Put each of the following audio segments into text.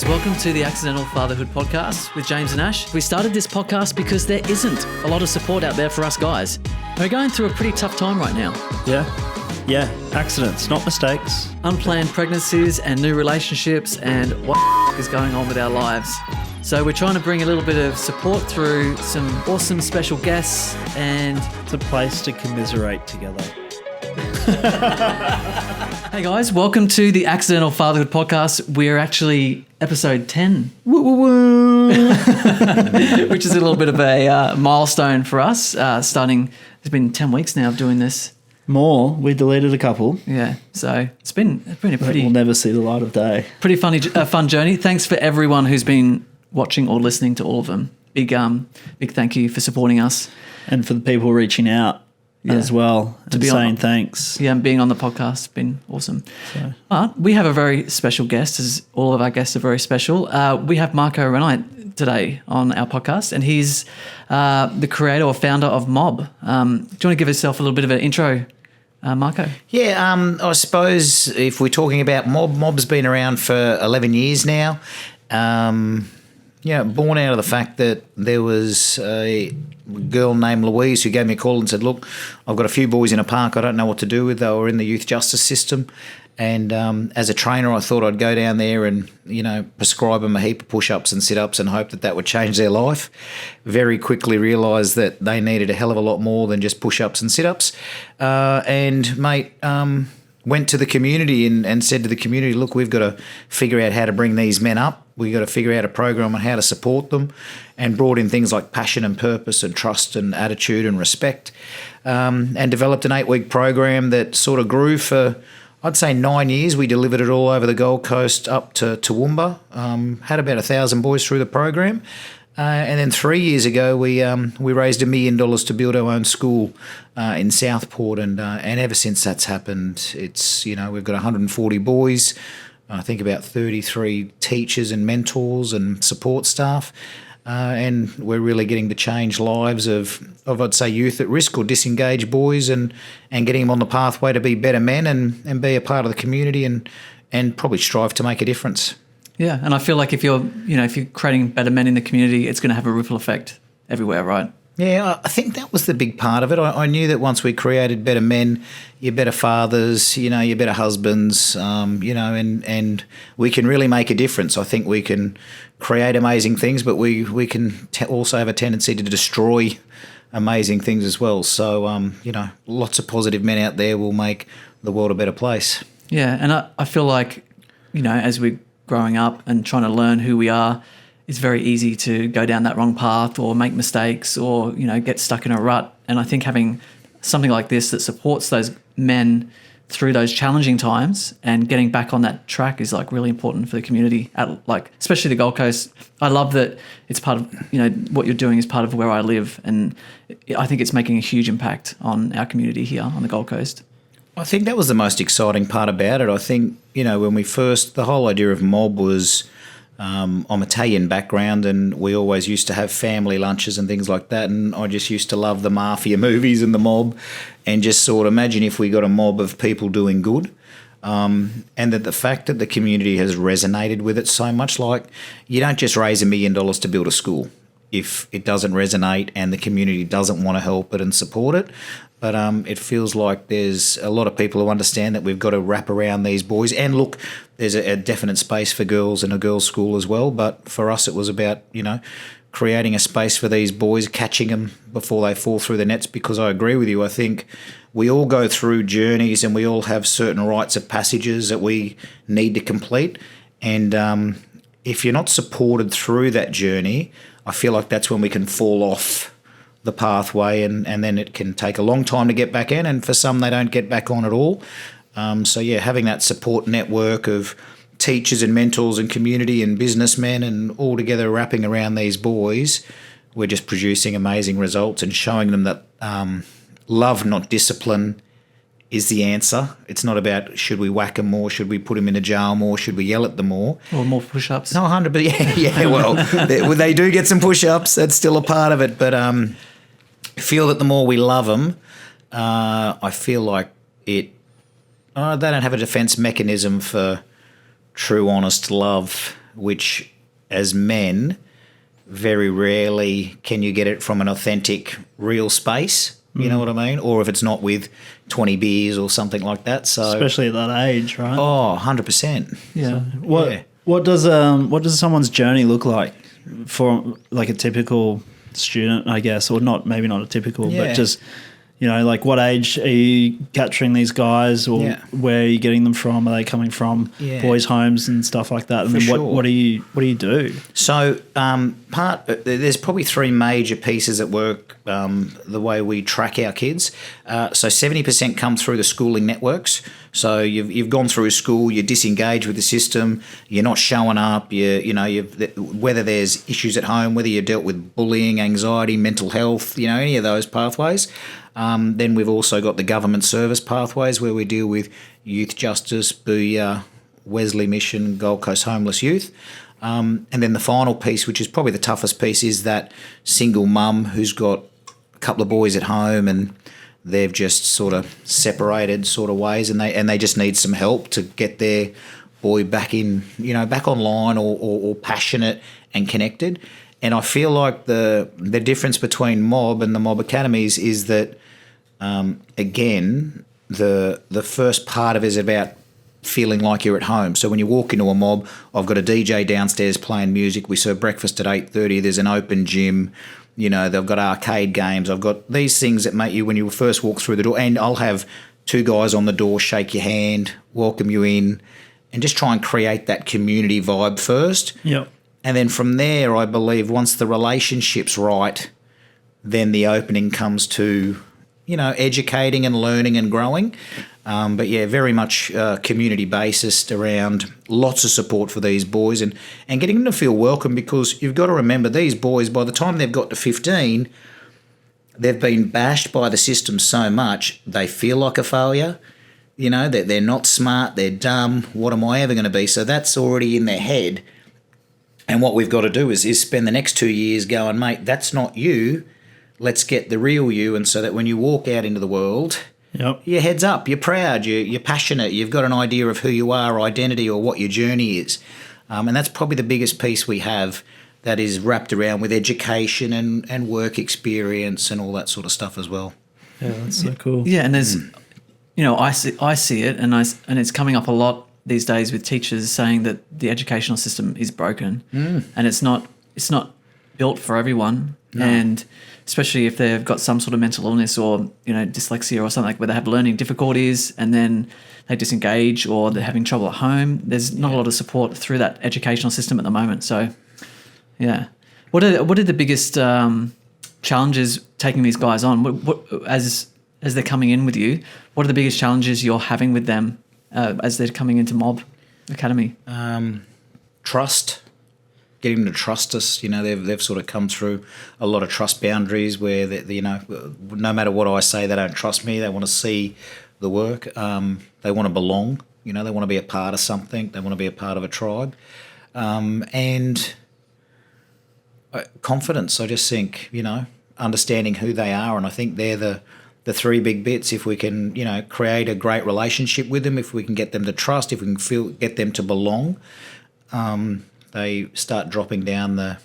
welcome to the Accidental Fatherhood podcast with James and Ash. We started this podcast because there isn't a lot of support out there for us guys. We're going through a pretty tough time right now. Yeah, accidents, not mistakes. Unplanned pregnancies and new relationships and what is going on with our lives. So we're trying to bring a little bit of support through some awesome special guests, and It's a place to commiserate together. hey guys, welcome to the Accidental Fatherhood podcast. We're actually episode 10, which is a little bit of a milestone for us. Starting, it's been 10 weeks now of doing this. More, we deleted a couple. Yeah, so it's been a pretty. We'll never see the light of day. Pretty funny, fun journey. Thanks for everyone who's been watching or listening to all of them. Big thank you for supporting us. And for the people reaching out as well and saying thanks. Yeah, and being on the podcast has been awesome. So. But we have a very special guest, as all of our guests are very special. We have Marco Renai today on our podcast, and he's the creator or founder of Mob. Do you want to give yourself a little bit of an intro, Marco? Yeah, I suppose if we're talking about Mob's been around for 11 years now. Born out of the fact that there was a girl named Louise who gave me a call and said, look, I've got a few boys in a park I don't know what to do with. They were in the youth justice system. And as a trainer, I thought I'd go down there and, prescribe them a heap of push-ups and sit-ups and hope that would change their life. Very quickly realised that they needed a hell of a lot more than just push-ups and sit-ups. Went to the community and said to the community, look, we've got to figure out how to bring these men up. We've got to figure out a program on how to support them, and brought in things like passion and purpose and trust and attitude and respect, and developed an 8-week program that sort of grew for, I'd say, 9 years. We delivered it all over the Gold Coast up to Toowoomba, had about 1,000 boys through the program. And then 3 years ago, we raised $1 million to build our own school in Southport, and ever since that's happened, it's we've got 140 boys, I think about 33 teachers and mentors and support staff, and we're really getting to change lives of I'd say youth at risk or disengaged boys, and getting them on the pathway to be better men and be a part of the community and probably strive to make a difference. Yeah, and I feel like if you're creating better men in the community, it's going to have a ripple effect everywhere, right? Yeah, I think that was the big part of it. I knew that once we created better men, you're better fathers, you're better husbands, and we can really make a difference. I think we can create amazing things, but we can also have a tendency to destroy amazing things as well. So, lots of positive men out there will make the world a better place. Yeah, and I feel like, as we're growing up and trying to learn who we are, it's very easy to go down that wrong path or make mistakes or, get stuck in a rut. And I think having something like this that supports those men through those challenging times and getting back on that track is like really important for the community, especially the Gold Coast. I love that it's part of, what you're doing is part of where I live. And I think it's making a huge impact on our community here on the Gold Coast. I think that was the most exciting part about it. I think, when the whole idea of Mob was, I'm Italian background, and we always used to have family lunches and things like that, and I just used to love the mafia movies and the mob, and just sort of imagine if we got a mob of people doing good, and that the fact that the community has resonated with it so much. Like, you don't just raise $1 million to build a school if it doesn't resonate and the community doesn't want to help it and support it. But it feels like there's a lot of people who understand that we've got to wrap around these boys. And look, there's a definite space for girls in a girls' school as well. But for us, it was about, creating a space for these boys, catching them before they fall through the nets. Because I agree with you. I think we all go through journeys and we all have certain rites of passages that we need to complete. And if you're not supported through that journey, I feel like that's when we can fall off the pathway, and then it can take a long time to get back in, and for some they don't get back on at all. Having that support network of teachers and mentors and community and businessmen and all together wrapping around these boys, we're just producing amazing results and showing them that love, not discipline, is the answer. It's not about should we whack them more, should we put them in a jail more, should we yell at them more. Or more push-ups. No, 100%. Yeah, well, they do get some push-ups. That's still a part of it. But I feel that the more we love them, I feel like they don't have a defence mechanism for true, honest love which as men, very rarely can you get it from an authentic, real space. You know what I mean? Or if it's not with 20 beers or something like that. So especially at that age, right? Oh, 100%. Yeah. So, What does someone's journey look like for like a typical student, I guess, or not, maybe not a typical, but just, like what age are you capturing these guys, or where are you getting them from? Are they coming from boys' homes and stuff like that? And then what do you do? So there's probably three major pieces at work, the way we track our kids. So 70% come through the schooling networks. So you've gone through school, you're disengaged with the system, you're not showing up, whether there's issues at home, whether you've dealt with bullying, anxiety, mental health, any of those pathways. Then we've also got the government service pathways where we deal with youth justice, Booyah, Wesley Mission, Gold Coast homeless youth. And then the final piece, which is probably the toughest piece, is that single mum who's got a couple of boys at home and they've just sort of separated sort of ways, and they just need some help to get their boy back in, back online or passionate and connected. And I feel like the difference between Mob and the Mob Academies is that, again, the first part of it is about feeling like you're at home. So when you walk into a Mob, I've got a DJ downstairs playing music. We serve breakfast at 8:30. There's an open gym. They've got arcade games. I've got these things that make you, when you first walk through the door, and I'll have two guys on the door shake your hand, welcome you in, and just try and create that community vibe first. Yep. And then from there, I believe once the relationship's right, then the opening comes to, educating and learning and growing. But very much community based around lots of support for these boys and getting them to feel welcome, because you've got to remember these boys, by the time they've got to 15, they've been bashed by the system so much, they feel like a failure. That they're not smart, they're dumb, what am I ever going to be? So that's already in their head. And what we've got to do is spend the next 2 years going, mate, that's not you. Let's get the real you. And so that when you walk out into the world, your head's up, you're proud, you're passionate, you've got an idea of who you are, identity, or what your journey is. And that's probably the biggest piece we have that is wrapped around with education and work experience and all that sort of stuff as well. Yeah, that's so cool. Yeah, and there's, I see it, and it's coming up a lot these days with teachers saying that the educational system is broken, and it's not built for everyone, and especially if they've got some sort of mental illness or dyslexia or something, like where they have learning difficulties and then they disengage or they're having trouble at home. There's not a lot of support through that educational system at the moment. So, what are the biggest challenges taking these guys on? What as they're coming in with you? What are the biggest challenges you're having with them as they're coming into Mob Academy? Trust, getting them to trust us. They've sort of come through a lot of trust boundaries where no matter what I say, they don't trust me. They want to see the work. They want to belong. They want to be a part of something. They want to be a part of a tribe. And confidence. I just think understanding who they are, and I think they're the three big bits. If we can, create a great relationship with them, if we can get them to trust, if we can get them to belong, they start dropping down the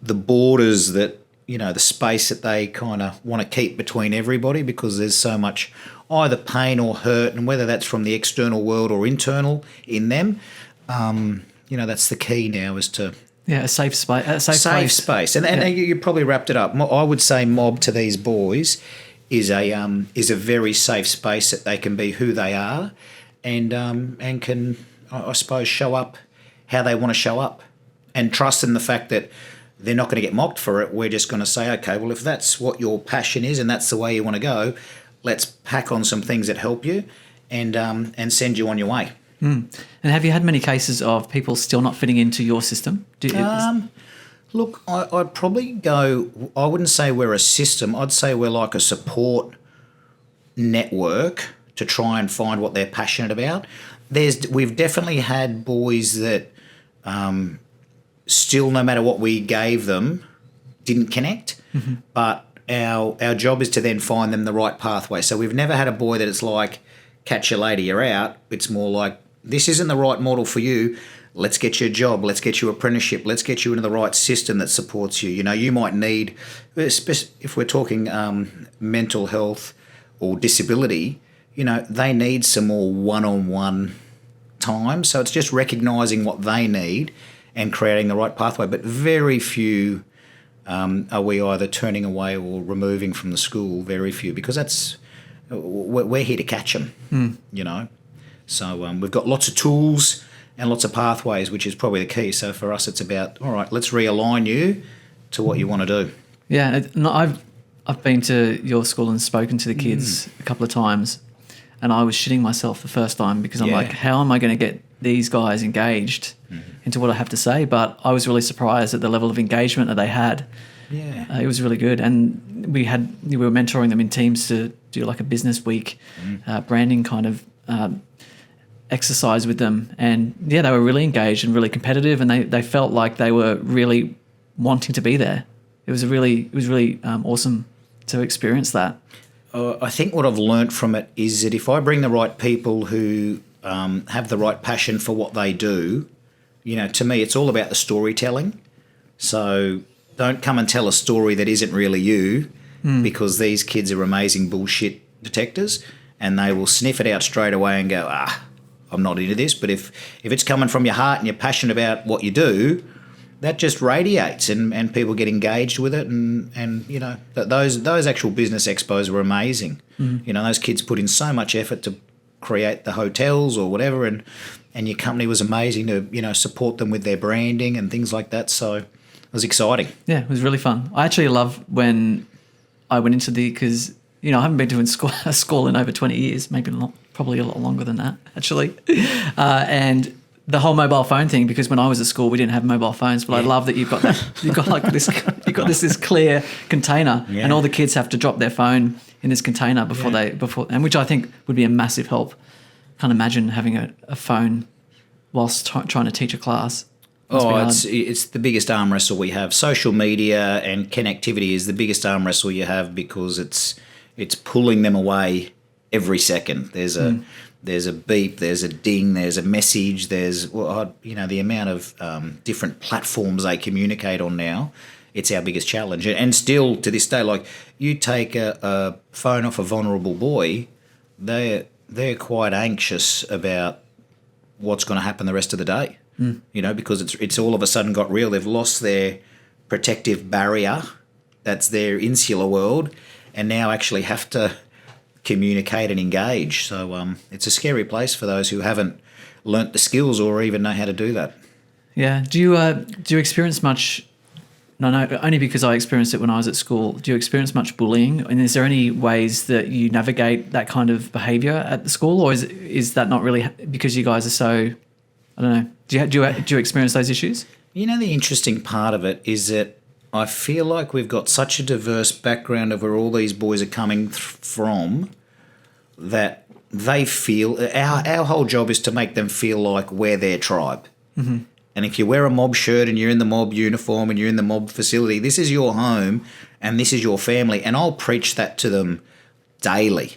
borders that, the space that they kind of want to keep between everybody, because there's so much either pain or hurt, and whether that's from the external world or internal in them, that's the key now, is to a safe space. A safe space. And you probably wrapped it up. I would say Mob to these boys is a very safe space that they can be who they are, and can, I suppose, show up how they want to show up, and trust in the fact that they're not going to get mocked for it. We're just going to say, okay, well, if that's what your passion is and that's the way you want to go, let's pack on some things that help you and send you on your way. And have you had many cases of people still not fitting into your system? Look, I'd probably go, I wouldn't say we're a system. I'd say we're like a support network to try and find what they're passionate about. We've definitely had boys that still, no matter what we gave them, didn't connect. Mm-hmm. But our job is to then find them the right pathway. So we've never had a boy that it's like, catch you later, you're out. It's more like, this isn't the right model for you. let's get you a job, let's get you apprenticeship, let's get you into the right system that supports you. You know, you might need, if we're talking mental health or disability, you know, they need some more one-on-one time. So it's just recognising what they need and creating the right pathway. But very few are we either turning away or removing from the school, very few, because we're here to catch them, you know. So we've got lots of tools and lots of pathways, which is probably the key. So for us, it's about, all right, let's realign you to what you want to do. Yeah, I've been to your school and spoken to the kids a couple of times, and I was shitting myself the first time because I'm like, how am I going to get these guys engaged into what I have to say? But I was really surprised at the level of engagement that they had. Yeah, it was really good, and we were mentoring them in teams to do like a business week, branding kind of exercise with them, and they were really engaged and really competitive, and they felt like they were really wanting to be there. It was really awesome to experience that. I think what I've learnt from it is that if I bring the right people who have the right passion for what they do, you know, to me it's all about the storytelling. So don't come and tell a story that isn't really you, because these kids are amazing bullshit detectors, and they will sniff it out straight away and go, I'm not into this. But if it's coming from your heart and you're passionate about what you do, that just radiates and people get engaged with it. And you know, those actual business expos were amazing. You know, those kids put in so much effort to create the hotels or whatever, and your company was amazing to, you know, support them with their branding and things like that. So it was exciting. Yeah, it was really fun. I actually love when I went into because, you know, I haven't been to a school in over 20 years, maybe probably a lot longer than that, actually. And the whole mobile phone thing, because when I was at school, we didn't have mobile phones, but I love that you've got this clear container, and all the kids have to drop their phone in this container before, and which I think would be a massive help. Can't imagine having a phone whilst trying to teach a class. It's the biggest arm wrestle we have. Social media and connectivity is the biggest arm wrestle you have, because it's pulling them away every second. There's a beep, there's a ding, there's a message, there's the amount of different platforms they communicate on now. It's our biggest challenge, and still to this day, like you take a phone off a vulnerable boy, they're quite anxious about what's going to happen the rest of the day. You know, because it's all of a sudden got real. They've lost their protective barrier, that's their insular world, and now actually have to communicate and engage. So it's a scary place for those who haven't learnt the skills or even know how to do that. Yeah. Do you experience much? No, only because I experienced it when I was at school. Do you experience much bullying? And is there any ways that you navigate that kind of behaviour at the school, or is that not really because you guys are so? I don't know. Do you experience those issues? You know, the interesting part of it is that I feel like we've got such a diverse background of where all these boys are coming from, that they feel our whole job is to make them feel like we're their tribe. Mm-hmm. And if you wear a mob shirt and you're in the mob uniform and you're in the mob facility, this is your home and this is your family. And I'll preach that to them daily.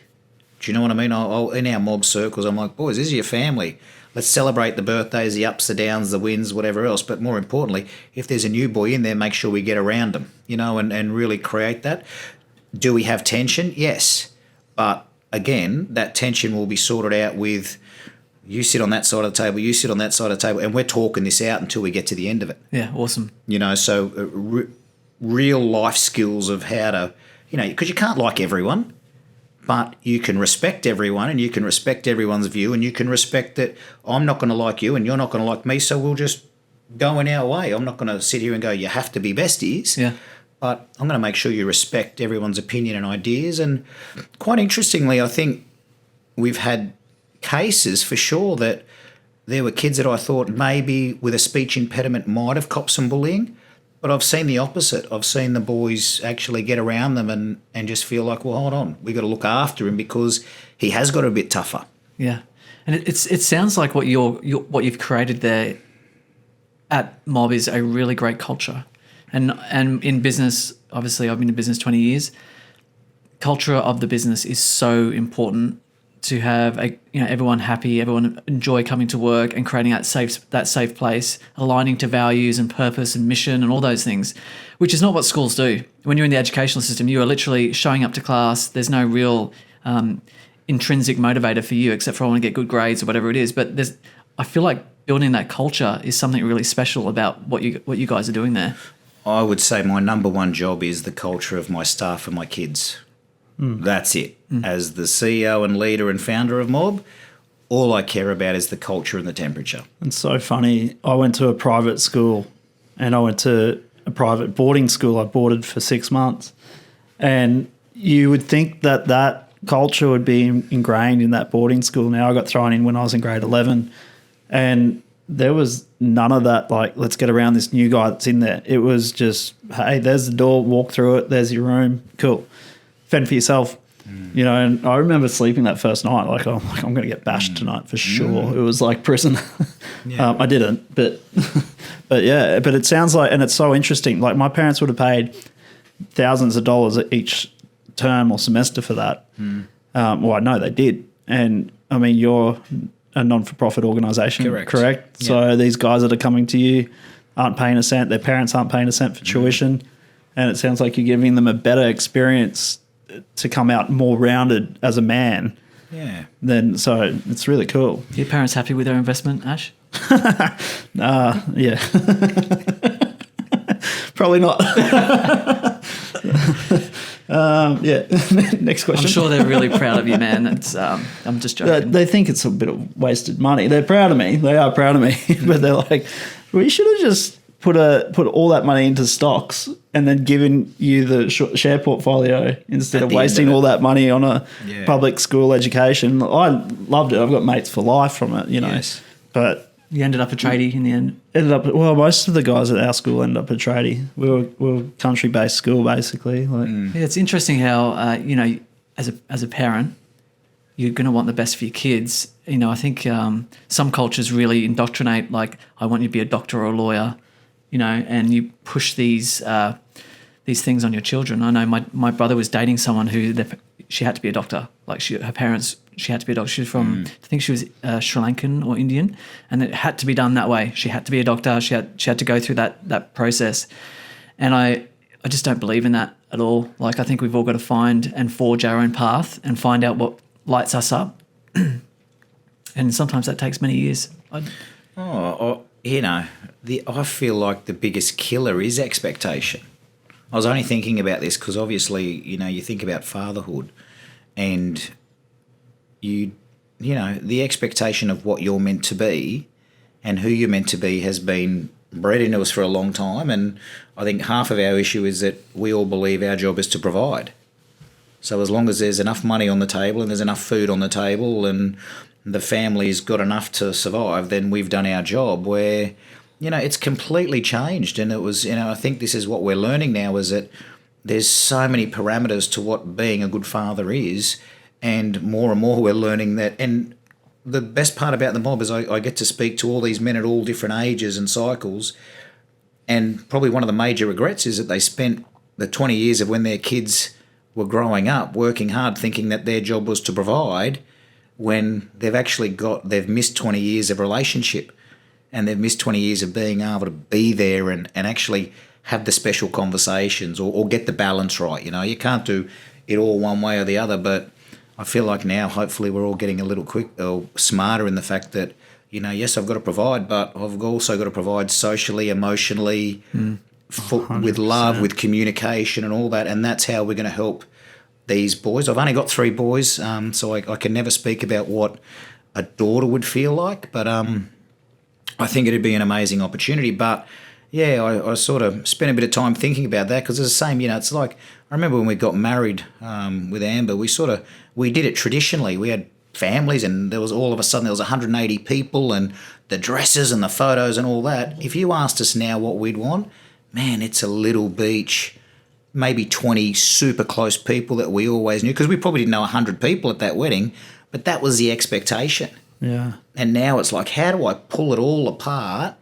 Do you know what I mean? I'll in our mob circles, I'm like, boys, this is your family. Let's celebrate the birthdays, the ups, the downs, the wins, whatever else. But more importantly, if there's a new boy in there, make sure we get around them, you know, and really create that. Do we have tension? Yes. But again, that tension will be sorted out with you sit on that side of the table, you sit on that side of the table, and we're talking this out until we get to the end of it. Yeah, awesome. You know, so real life skills of how to, you know, because you can't like everyone, but you can respect everyone and you can respect everyone's view and you can respect that I'm not going to like you and you're not going to like me, so we'll just go in our way. I'm not going to sit here and go, you have to be besties. Yeah. But I'm going to make sure you respect everyone's opinion and ideas. And quite interestingly, I think we've had cases for sure that there were kids that I thought maybe with a speech impediment might have copped some bullying, but I've seen the opposite. I've seen the boys actually get around them and just feel like, well, hold on, we got to look after him because he has got a bit tougher. Yeah, and it sounds like what you've created there at Mob is a really great culture, and in business, obviously I've been in business 20 years. Culture of the business is so important to have everyone happy, everyone enjoy coming to work, and creating that safe place, aligning to values and purpose and mission and all those things, which is not what schools do. When you're in the educational system, you are literally showing up to class. There's no real intrinsic motivator for you except for I want to get good grades or whatever it is. But I feel like building that culture is something really special about what you guys are doing there. I would say my number one job is the culture of my staff and my kids. That's it. As the CEO and leader and founder of Mob, all I care about is the culture and the temperature. It's so funny. I went to a private school and I went to a private boarding school. I boarded for 6 months. And you would think that culture would be ingrained in that boarding school. Now I got thrown in when I was in grade 11 and there was none of that, like, let's get around this new guy that's in there. It was just, hey, there's the door, walk through it, there's your room, cool. Fend for yourself. And I remember sleeping that first night, I'm going to get bashed tonight for sure. It was like prison. I didn't, but yeah, but it sounds like, and it's so interesting, like my parents would have paid thousands of dollars each term or semester for that. Well, I know they did. And I mean, you're a non-for-profit organisation, correct? Yeah. So these guys that are coming to you aren't paying a cent, their parents aren't paying a cent for tuition, and it sounds like you're giving them a better experience to come out more rounded as a man. Yeah. So it's really cool. Are your parents happy with their investment, Ash? Yeah. Probably not. Yeah. Next question. I'm sure they're really proud of you, man. I'm just joking. They think it's a bit of wasted money. They're proud of me. They are proud of me. But they're like, we should have just put all that money into stocks and then given you the share portfolio instead of wasting all that money on a public school education. I loved it. I've got mates for life from it, Yes. But you ended up a tradie in the end? Well, most of the guys at our school ended up a tradie. We were a country-based school, basically. Yeah, it's interesting how, as a parent, you're going to want the best for your kids. I think some cultures really indoctrinate, like, I want you to be a doctor or a lawyer, and you push these things on your children. I know my brother was dating someone who she had to be a doctor. Like her parents, she had to be a doctor. She was from, I think she was Sri Lankan or Indian, and it had to be done that way. She had to be a doctor. She had to go through that process. And I just don't believe in that at all. Like, I think we've all got to find and forge our own path and find out what lights us up. And sometimes that takes many years. I feel like the biggest killer is expectation. I was only thinking about this because obviously, you think about fatherhood and the expectation of what you're meant to be and who you're meant to be has been bred into us for a long time. And I think half of our issue is that we all believe our job is to provide. So as long as there's enough money on the table and there's enough food on the table and the family's got enough to survive, then we've done our job. Where, it's completely changed. And it was, I think this is what we're learning now, is that there's so many parameters to what being a good father is. And more we're learning that. And the best part about the Mob is I get to speak to all these men at all different ages and cycles. And probably one of the major regrets is that they spent the 20 years of when their kids were growing up working hard thinking that their job was to provide, when they've missed 20 years of relationship and they've missed 20 years of being able to be there and actually have the special conversations or get the balance right. You can't do it all one way or the other, but I feel like now hopefully we're all getting a little smarter in the fact that, yes, I've got to provide, but I've also got to provide socially, emotionally, with love, with communication and all that, and that's how we're going to help these boys. I've only got 3 boys, so I can never speak about what a daughter would feel like, but I think it'd be an amazing opportunity. But yeah, I sort of spent a bit of time thinking about that because it's the same, it's like, I remember when we got married with Amber, we did it traditionally. We had families and there was all of a sudden there was 180 people and the dresses and the photos and all that. If you asked us now what we'd want, man, it's a little beach, maybe 20 super close people that we always knew, because we probably didn't know 100 people at that wedding, but that was the expectation. Yeah. And now it's like, how do I pull it all apart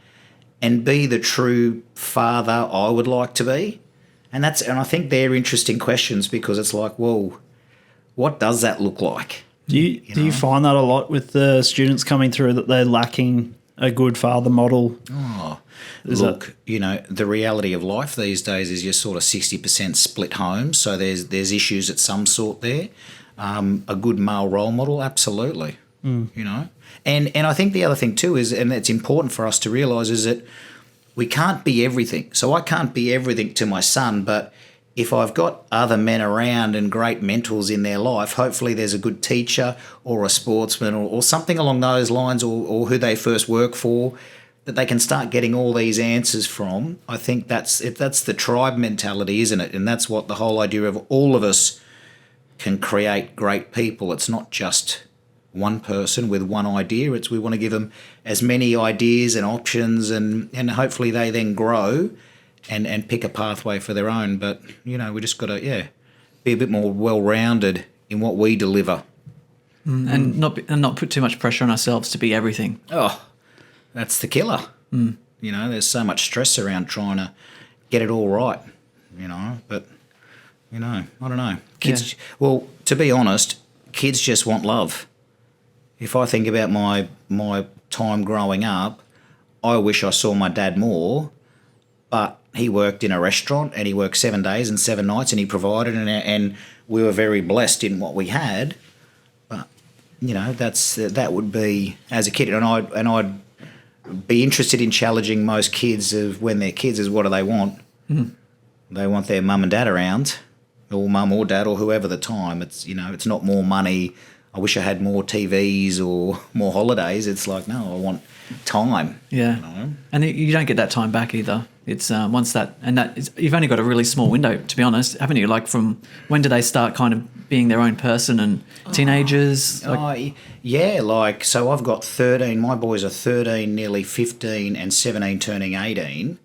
and be the true father I would like to be? And I think they're interesting questions because it's like, well, what does that look like? Do you find that a lot with the students coming through, that they're lacking a good father model? Oh, look, the reality of life these days is you're sort of 60% split homes, so there's issues at some sort there. A good male role model, absolutely. And I think the other thing too is, and it's important for us to realise, is that we can't be everything. So I can't be everything to my son, but if I've got other men around and great mentors in their life, hopefully there's a good teacher or a sportsman or something along those lines, or who they first work for, that they can start getting all these answers from. I think that's the tribe mentality, isn't it? And that's what the whole idea of all of us can create great people. It's not just one person with one idea. It's we want to give them as many ideas and options, and hopefully they then grow and pick a pathway for their own. But, we just got to, be a bit more well-rounded in what we deliver. And not put too much pressure on ourselves to be everything. Oh, that's the killer. There's so much stress around trying to get it all right, but, I don't know. Kids, well, to be honest, kids just want love. If I think about my time growing up, I wish I saw my dad more, but he worked in a restaurant and he worked 7 days and 7 nights and he provided, and we were very blessed in what we had. But, that would be, as a kid, and I'd be interested in challenging most kids of when they're kids is what do they want? They want their mum and dad around, or mum or dad or whoever the time. It's, it's not more money. I wish I had more TVs or more holidays. It's like, no, I want time. Yeah. And you don't get that time back either. It's once you've only got a really small window, to be honest, haven't you? Like, from when do they start kind of being their own person, and teenagers? So I've got 13. My boys are 13, nearly 15 and 17 turning 18.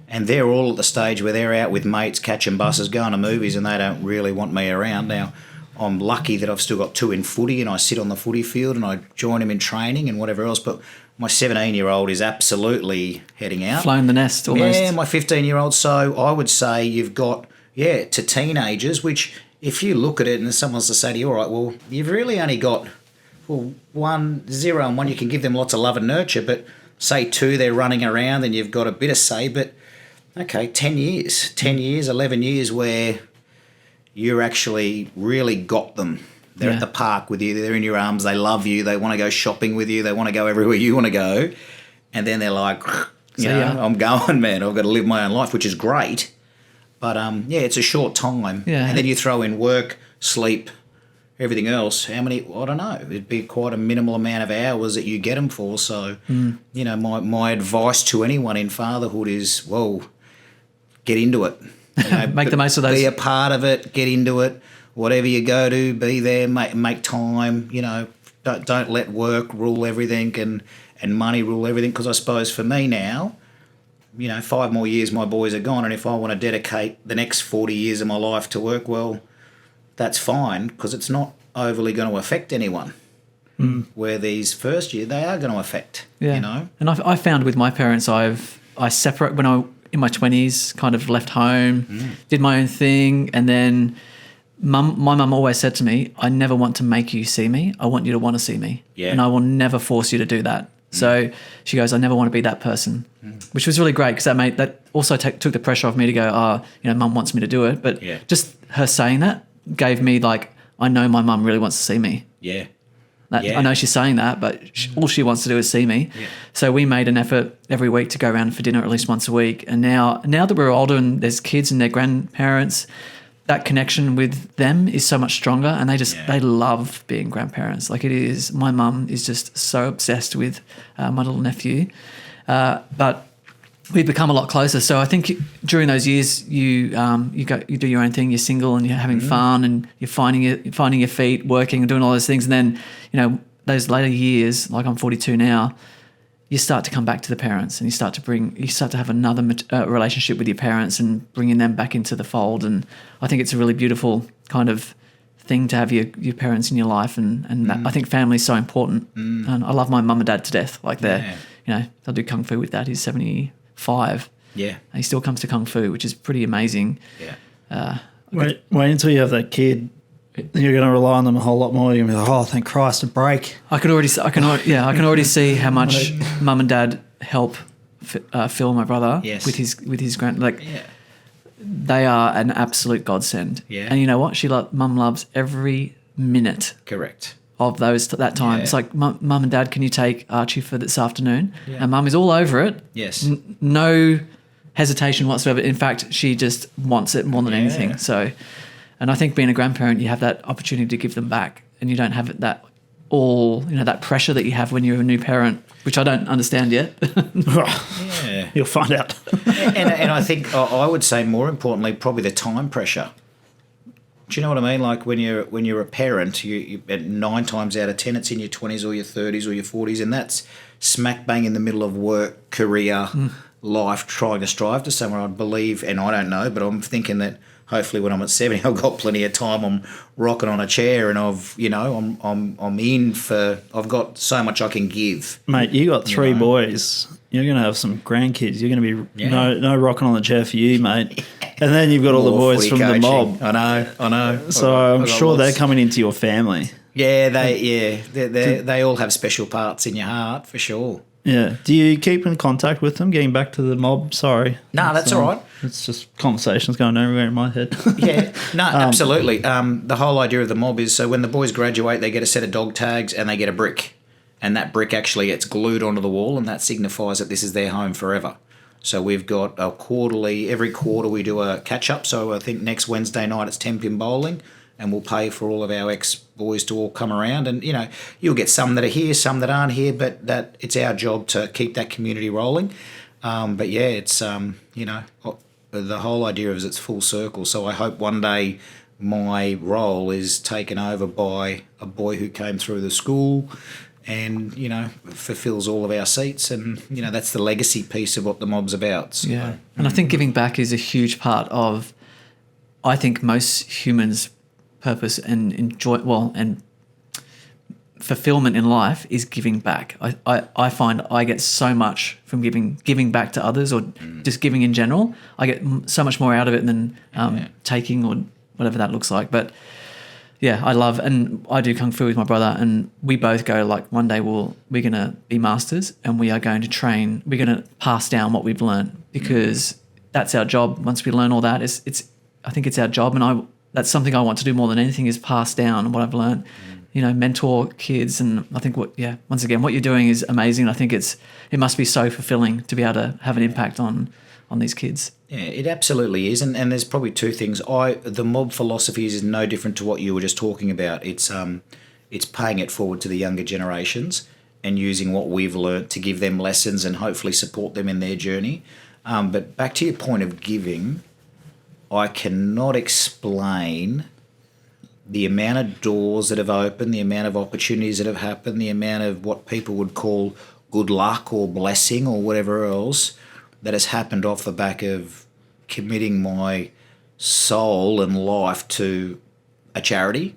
And they're all at the stage where they're out with mates, catching buses, going to movies, and they don't really want me around. Now, I'm lucky that I've still got 2 in footy, and I sit on the footy field and I join them in training and whatever else. But my 17-year-old is absolutely heading out. Flown the nest almost. Yeah, my 15-year-old. So I would say you've got, to teenagers, which if you look at it and someone's to say to you, all right, well, you've really only got, 0 and 1, you can give them lots of love and nurture, but say 2, they're running around and you've got a bit of say. But, okay, 10 years, 11 years where you're actually really got them. They're at the park with you. They're in your arms. They love you. They want to go shopping with you. They want to go everywhere you want to go. And then they're like, I'm going, man. I've got to live my own life, which is great. But, it's a short time. Yeah. And then you throw in work, sleep, everything else. How many? I don't know. It'd be quite a minimal amount of hours that you get them for. So, my advice to anyone in fatherhood is, get into it. Make the most of those. Be a part of it. Get into it. Whatever you go to, be there. Make time. Don't let work rule everything and money rule everything. Because I suppose for me now, 5 more years my boys are gone, and if I want to dedicate the next 40 years of my life to work, well, that's fine, because it's not overly going to affect anyone. Where these first year they are going to affect. And I found with my parents, I separate when I in my 20s, kind of left home, did my own thing, and then my mum always said to me, I never want to make you see me. I want you to want to see me. And I will never force you to do that. So she goes, I never want to be that person, which was really great, because that also took the pressure off me to go, mum wants me to do it. But just her saying that gave me I know my mum really wants to see me. I know she's saying that, but all she wants to do is see me. So we made an effort every week to go around for dinner at least once a week. And now that we're older and there's kids and their grandparents, that connection with them is so much stronger, and they love being grandparents. Like, it is, my mum is just so obsessed with my little nephew. But we've become a lot closer. So I think during those years, you do your own thing. You're single and you're having fun, and you're finding your feet, working and doing all those things. And then those later years, like I'm 42 now, you start to come back to the parents, and you start to have another relationship with your parents and bringing them back into the fold. And I think it's a really beautiful kind of thing to have your parents in your life, and that, I think family is so important. And I love my mum and dad to death. Like, they'll do kung fu with that. He's 75. And he still comes to kung fu, which is pretty amazing. Wait until you have that kid. You're going to rely on them a whole lot more. You're going to be like, oh, thank Christ, a break. I can already see how much mum and dad help Phil, my brother, Yes. with his they are an absolute godsend. Yeah. And you know what? Mum loves every minute Correct. of that time. Yeah. It's like, mum and dad, can you take Archie for this afternoon? Yeah. And mum is all over it. Yes. No hesitation whatsoever. In fact, she just wants it more than anything. So, and I think being a grandparent, you have that opportunity to give them back, and you don't have that pressure that you have when you're a new parent, which I don't understand yet. Yeah. You'll find out. and I think I would say more importantly, probably the time pressure. Do you know what I mean? Like when you're a parent, you 9 times out of 10, it's in your 20s or your 30s or your 40s, and that's smack bang in the middle of work, career, life, trying to strive to somewhere. I believe, and I don't know, but I'm thinking that hopefully when I'm at 70, I've got plenty of time. I'm rocking on a chair, and I've got so much I can give. Mate, you got 3 boys. You're going to have some grandkids. You're going to be no rocking on the chair for you, mate. And then you've got all the boys from coaching. the mob. I know. So I'm sure they're coming into your family. Yeah, they all have special parts in your heart for sure. Yeah. Do you keep in contact with them? Getting back to the mob. Sorry. No, that's all right. It's just conversations going everywhere in my head. Yeah. No, absolutely. The whole idea of the mob is so when the boys graduate, they get a set of dog tags and they get a brick, and that brick actually gets glued onto the wall, and that signifies that this is their home forever. So we've got every quarter we do a catch-up. So I think next Wednesday night it's 10-pin bowling, and we'll pay for all of our ex-boys to all come around. And, you'll get some that are here, some that aren't here, but that it's our job to keep that community rolling. But, yeah, it's, the whole idea is it's full circle. So I hope one day my role is taken over by a boy who came through the school and, fulfills all of our seats. And, that's the legacy piece of what the mob's about. So. Yeah. And I think giving back is a huge part of, I think, most humans' purpose and and fulfillment in life is giving back. I find I get so much from giving back to others, or just giving in general. I get so much more out of it than taking, or whatever that looks like. But yeah, and I do Kung Fu with my brother, and we both go like, one day we're going to be masters, and we are going to train. We're going to pass down what we've learned, because that's our job. Once we learn all that, I think it's our job, and that's something I want to do more than anything, is pass down what I've learned. Mentor kids, and I think once again, what you're doing is amazing. I think it must be so fulfilling to be able to have an impact on these kids. Yeah, it absolutely is, and there's probably 2 things. The mob philosophy is no different to what you were just talking about. It's paying it forward to the younger generations and using what we've learnt to give them lessons and hopefully support them in their journey. But back to your point of giving, I cannot explain the amount of doors that have opened, the amount of opportunities that have happened, the amount of what people would call good luck or blessing or whatever else that has happened off the back of committing my soul and life to a charity.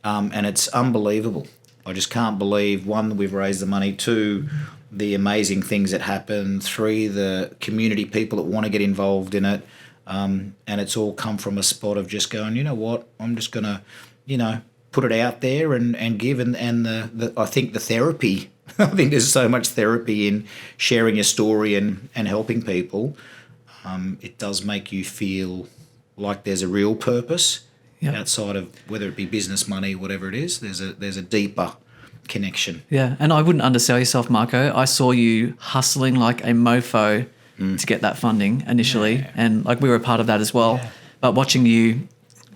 And it's unbelievable. I just can't believe, 1, we've raised the money, 2, the amazing things that happen, 3, the community people that want to get involved in it. And it's all come from a spot of just going, you know what, I'm just going to, put it out there and give. And I think the therapy, I think there's so much therapy in sharing your story and helping people. It does make you feel like there's a real purpose outside of whether it be business, money, whatever it is. There's a deeper connection. Yeah, and I wouldn't undersell yourself, Marco. I saw you hustling like a mofo to get that funding initially, and like we were a part of that as well. But watching you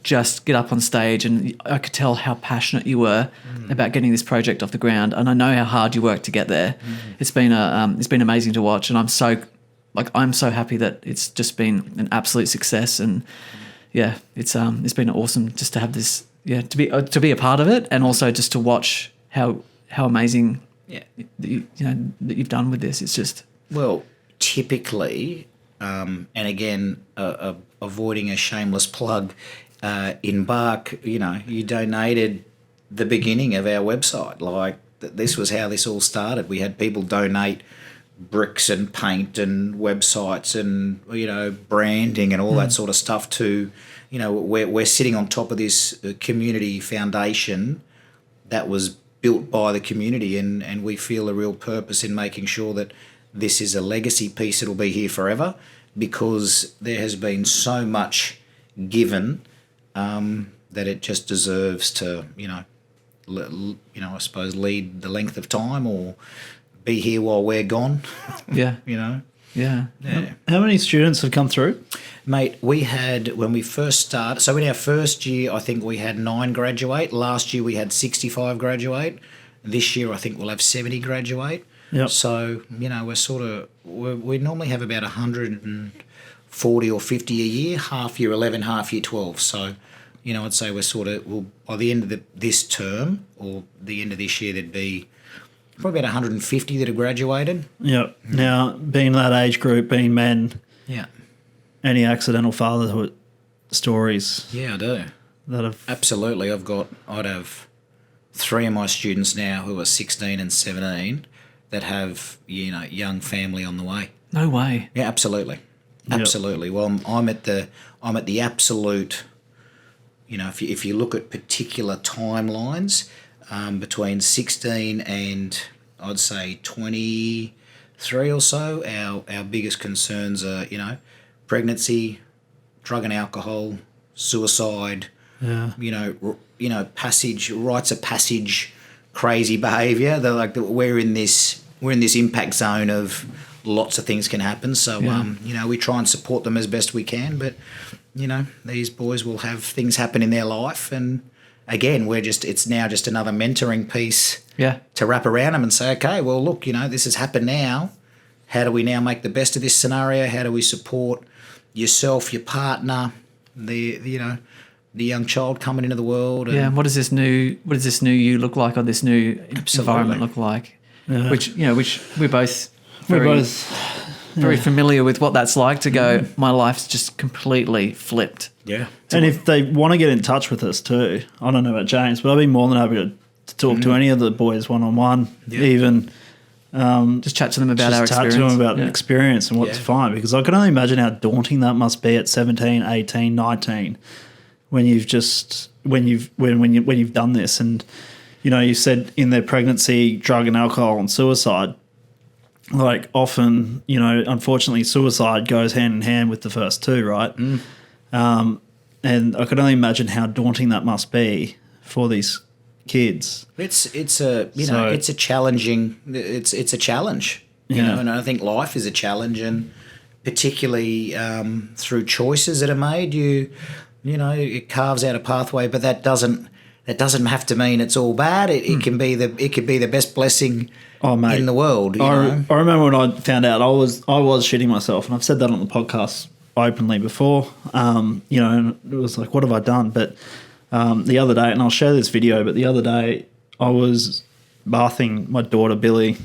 just get up on stage, and I could tell how passionate you were about getting this project off the ground, and I know how hard you worked to get there. It's been amazing to watch, and I'm so happy that it's just been an absolute success. And it's been awesome just to have this, to be a part of it, and also just to watch how amazing that you've done with this. It's just typically, and again, avoiding a shameless plug, in Bark, you donated the beginning of our website. Like, this was how this all started. We had people donate bricks and paint and websites and, branding and all that sort of stuff to, we're sitting on top of this community foundation that was built by the community, and we feel a real purpose in making sure that this is a legacy piece that'll be here forever, because there has been so much given that it just deserves to, I suppose, lead the length of time or be here while we're gone. Yeah. Yeah. How many students have come through? Mate, we had, when we first started, so in our first year, I think we had 9 graduate. Last year we had 65 graduate. This year I think we'll have 70 graduate. Yep. So, we normally have about 140 or 50 a year, half year 11, half year 12. So, I'd say by the end of this term or the end of this year, there'd be probably about 150 that have graduated. Yep. Now, being that age group, being men, yeah, any accidental fatherhood stories? Yeah, I do. Absolutely. I'd have 3 of my students now who are 16 and 17 that have, young family on the way. No way. Yeah, absolutely. Absolutely. Yep. Well, I'm at the absolute, if you look at particular timelines, between 16 and I'd say 23 or so, our biggest concerns are, pregnancy, drug and alcohol, suicide, rites of passage, crazy behaviour. We're in this impact zone of lots of things can happen. So we try and support them as best we can, but these boys will have things happen in their life, and again, it's now just another mentoring piece to wrap around them and say, okay, well, look, this has happened now. How do we now make the best of this scenario? How do we support yourself, your partner, the young child coming into the world? And what does this new you look like, or this new environment look like? Yeah. Which we're both very familiar with what that's like to go, my life's just completely flipped. Yeah. And if they want to get in touch with us too, I don't know about James, but I'd be more than happy to talk to any of the boys one-on-one, even. Just chat to them about our experience. Chat to them about experience and what's fine, because I can only imagine how daunting that must be at 17, 18, 19 when you've done this. And, you said in their pregnancy, drug and alcohol and suicide. Like often, unfortunately, suicide goes hand in hand with the first two, right? And I could only imagine how daunting that must be for these kids. It's a challenging. It's a challenge, and I think life is a challenge, and particularly through choices that are made, it carves out a pathway, but that doesn't have to mean it's all bad. It can be the best blessing in the world. I remember when I found out I was shitting myself, and I've said that on the podcast openly before. And it was like, what have I done? But the other day, and I'll share this video, but the other day I was bathing my daughter Billy,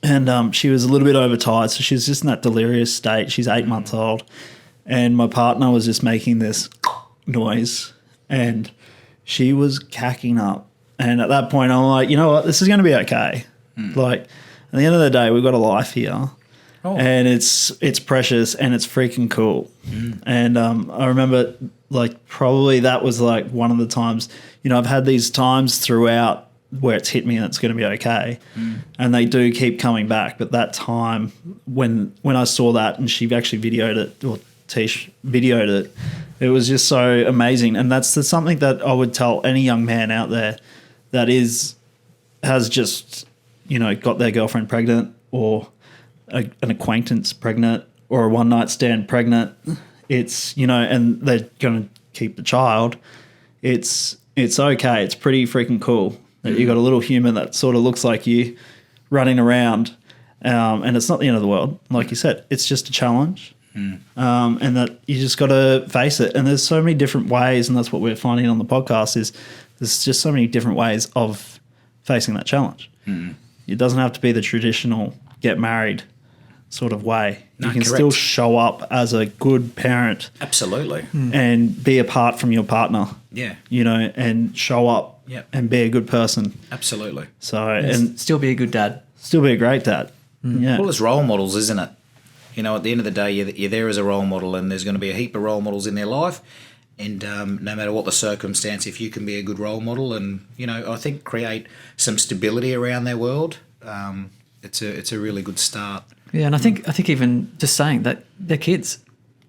and she was a little bit overtired, so she was just in that delirious state. She's 8 months old, and my partner was just making this noise, and she was cacking up. And at that point, I'm like, you know what? This is going to be okay. Like, at the end of the day, we've got a life here, and it's precious and it's freaking cool. And I remember, like, probably that was like one of the times. I've had these times throughout where it's hit me and it's going to be okay, and they do keep coming back. But that time when I saw that, and she actually videoed it, or Tish videoed it, it was just so amazing. And that's something that I would tell any young man out there that has just, got their girlfriend pregnant, or an acquaintance pregnant, or a one-night stand pregnant. It's, and they're going to keep the child. It's okay. It's pretty freaking cool that you got a little human that sort of looks like you running around, and it's not the end of the world. Like you said, it's just a challenge. And that you just got to face it. And there's so many different ways, and that's what we're finding on the podcast, is there's just so many different ways of facing that challenge. It doesn't have to be the traditional get married sort of way. No, you can correct. still show up as a good parent. Absolutely. And be apart from your partner. Yeah. And show up and be a good person. Absolutely. So and still be a good dad. Still be a great dad. Yeah. Well, it's role models, isn't it? At the end of the day, you're there as a role model, and there's going to be a heap of role models in their life, And no matter what the circumstance, if you can be a good role model and, I think create some stability around their world, it's a really good start. Yeah, and I think even just saying that they're kids.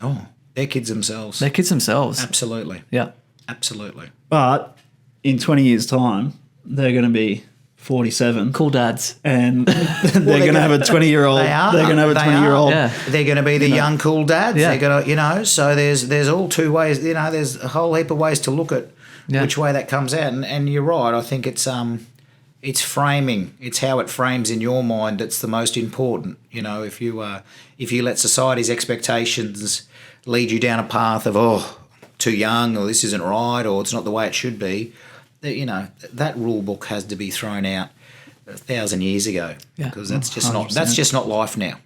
Oh, they're kids themselves. They're kids themselves. Absolutely. Yeah. Absolutely. But in 20 years' time, they're going to be 47. Cool dads. And they're going to have a 20-year-old. They are. They're going to have a 20-year-old. Yeah. They're going to be the young cool dads. Yeah. They're going to, so there's all two ways. There's a whole heap of ways to look at which way that comes out. And you're right. I think it's framing. It's how it frames in your mind that's the most important. If you let society's expectations lead you down a path of too young, or this isn't right, or it's not the way it should be, that rule book has to be thrown out 1,000 years ago, because that's just not life now.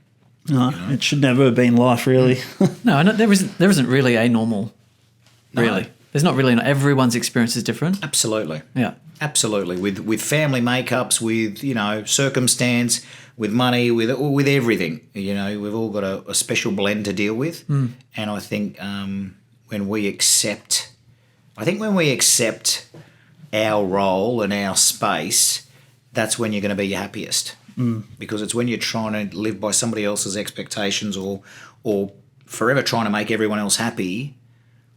No, it should never have been life, really. No, there isn't really a normal. Really, there's not really. Everyone's experience is different. Absolutely. Yeah. Absolutely. With family makeups, with circumstance, with money, with everything. We've all got a special blend to deal with, and I think when we accept our role and our space, that's when you're going to be your happiest. Because it's when you're trying to live by somebody else's expectations or forever trying to make everyone else happy,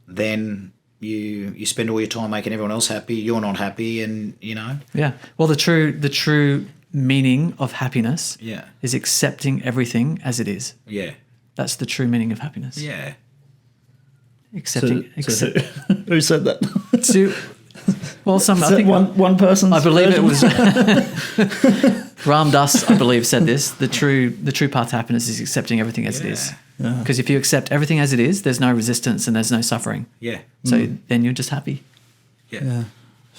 then you spend all your time making everyone else happy, you're not happy, and Yeah. Well, the true meaning of happiness is accepting everything as it is. Yeah. That's the true meaning of happiness. Yeah. Accepting. Who said that? Well, I think one person. I believe it was Ram Dass, I believe, said this. The true path to happiness is accepting everything as it is. Because if you accept everything as it is, there's no resistance and there's no suffering. Yeah. So then you're just happy. Yeah.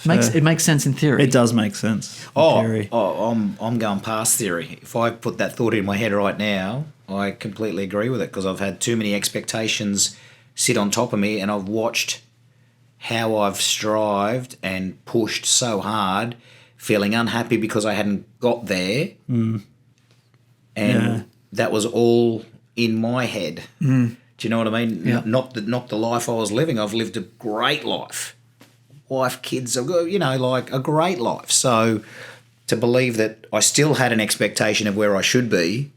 It makes sense in theory. It does make sense. In theory. I'm going past theory. If I put that thought in my head right now, I completely agree with it, because I've had too many expectations sit on top of me, and I've watched how I've strived and pushed so hard, feeling unhappy because I hadn't got there. And that was all in my head. Do you know what I mean? Yeah. Not the life I was living. I've lived a great life. Wife, kids, I've got, like a great life. So to believe that I still had an expectation of where I should be,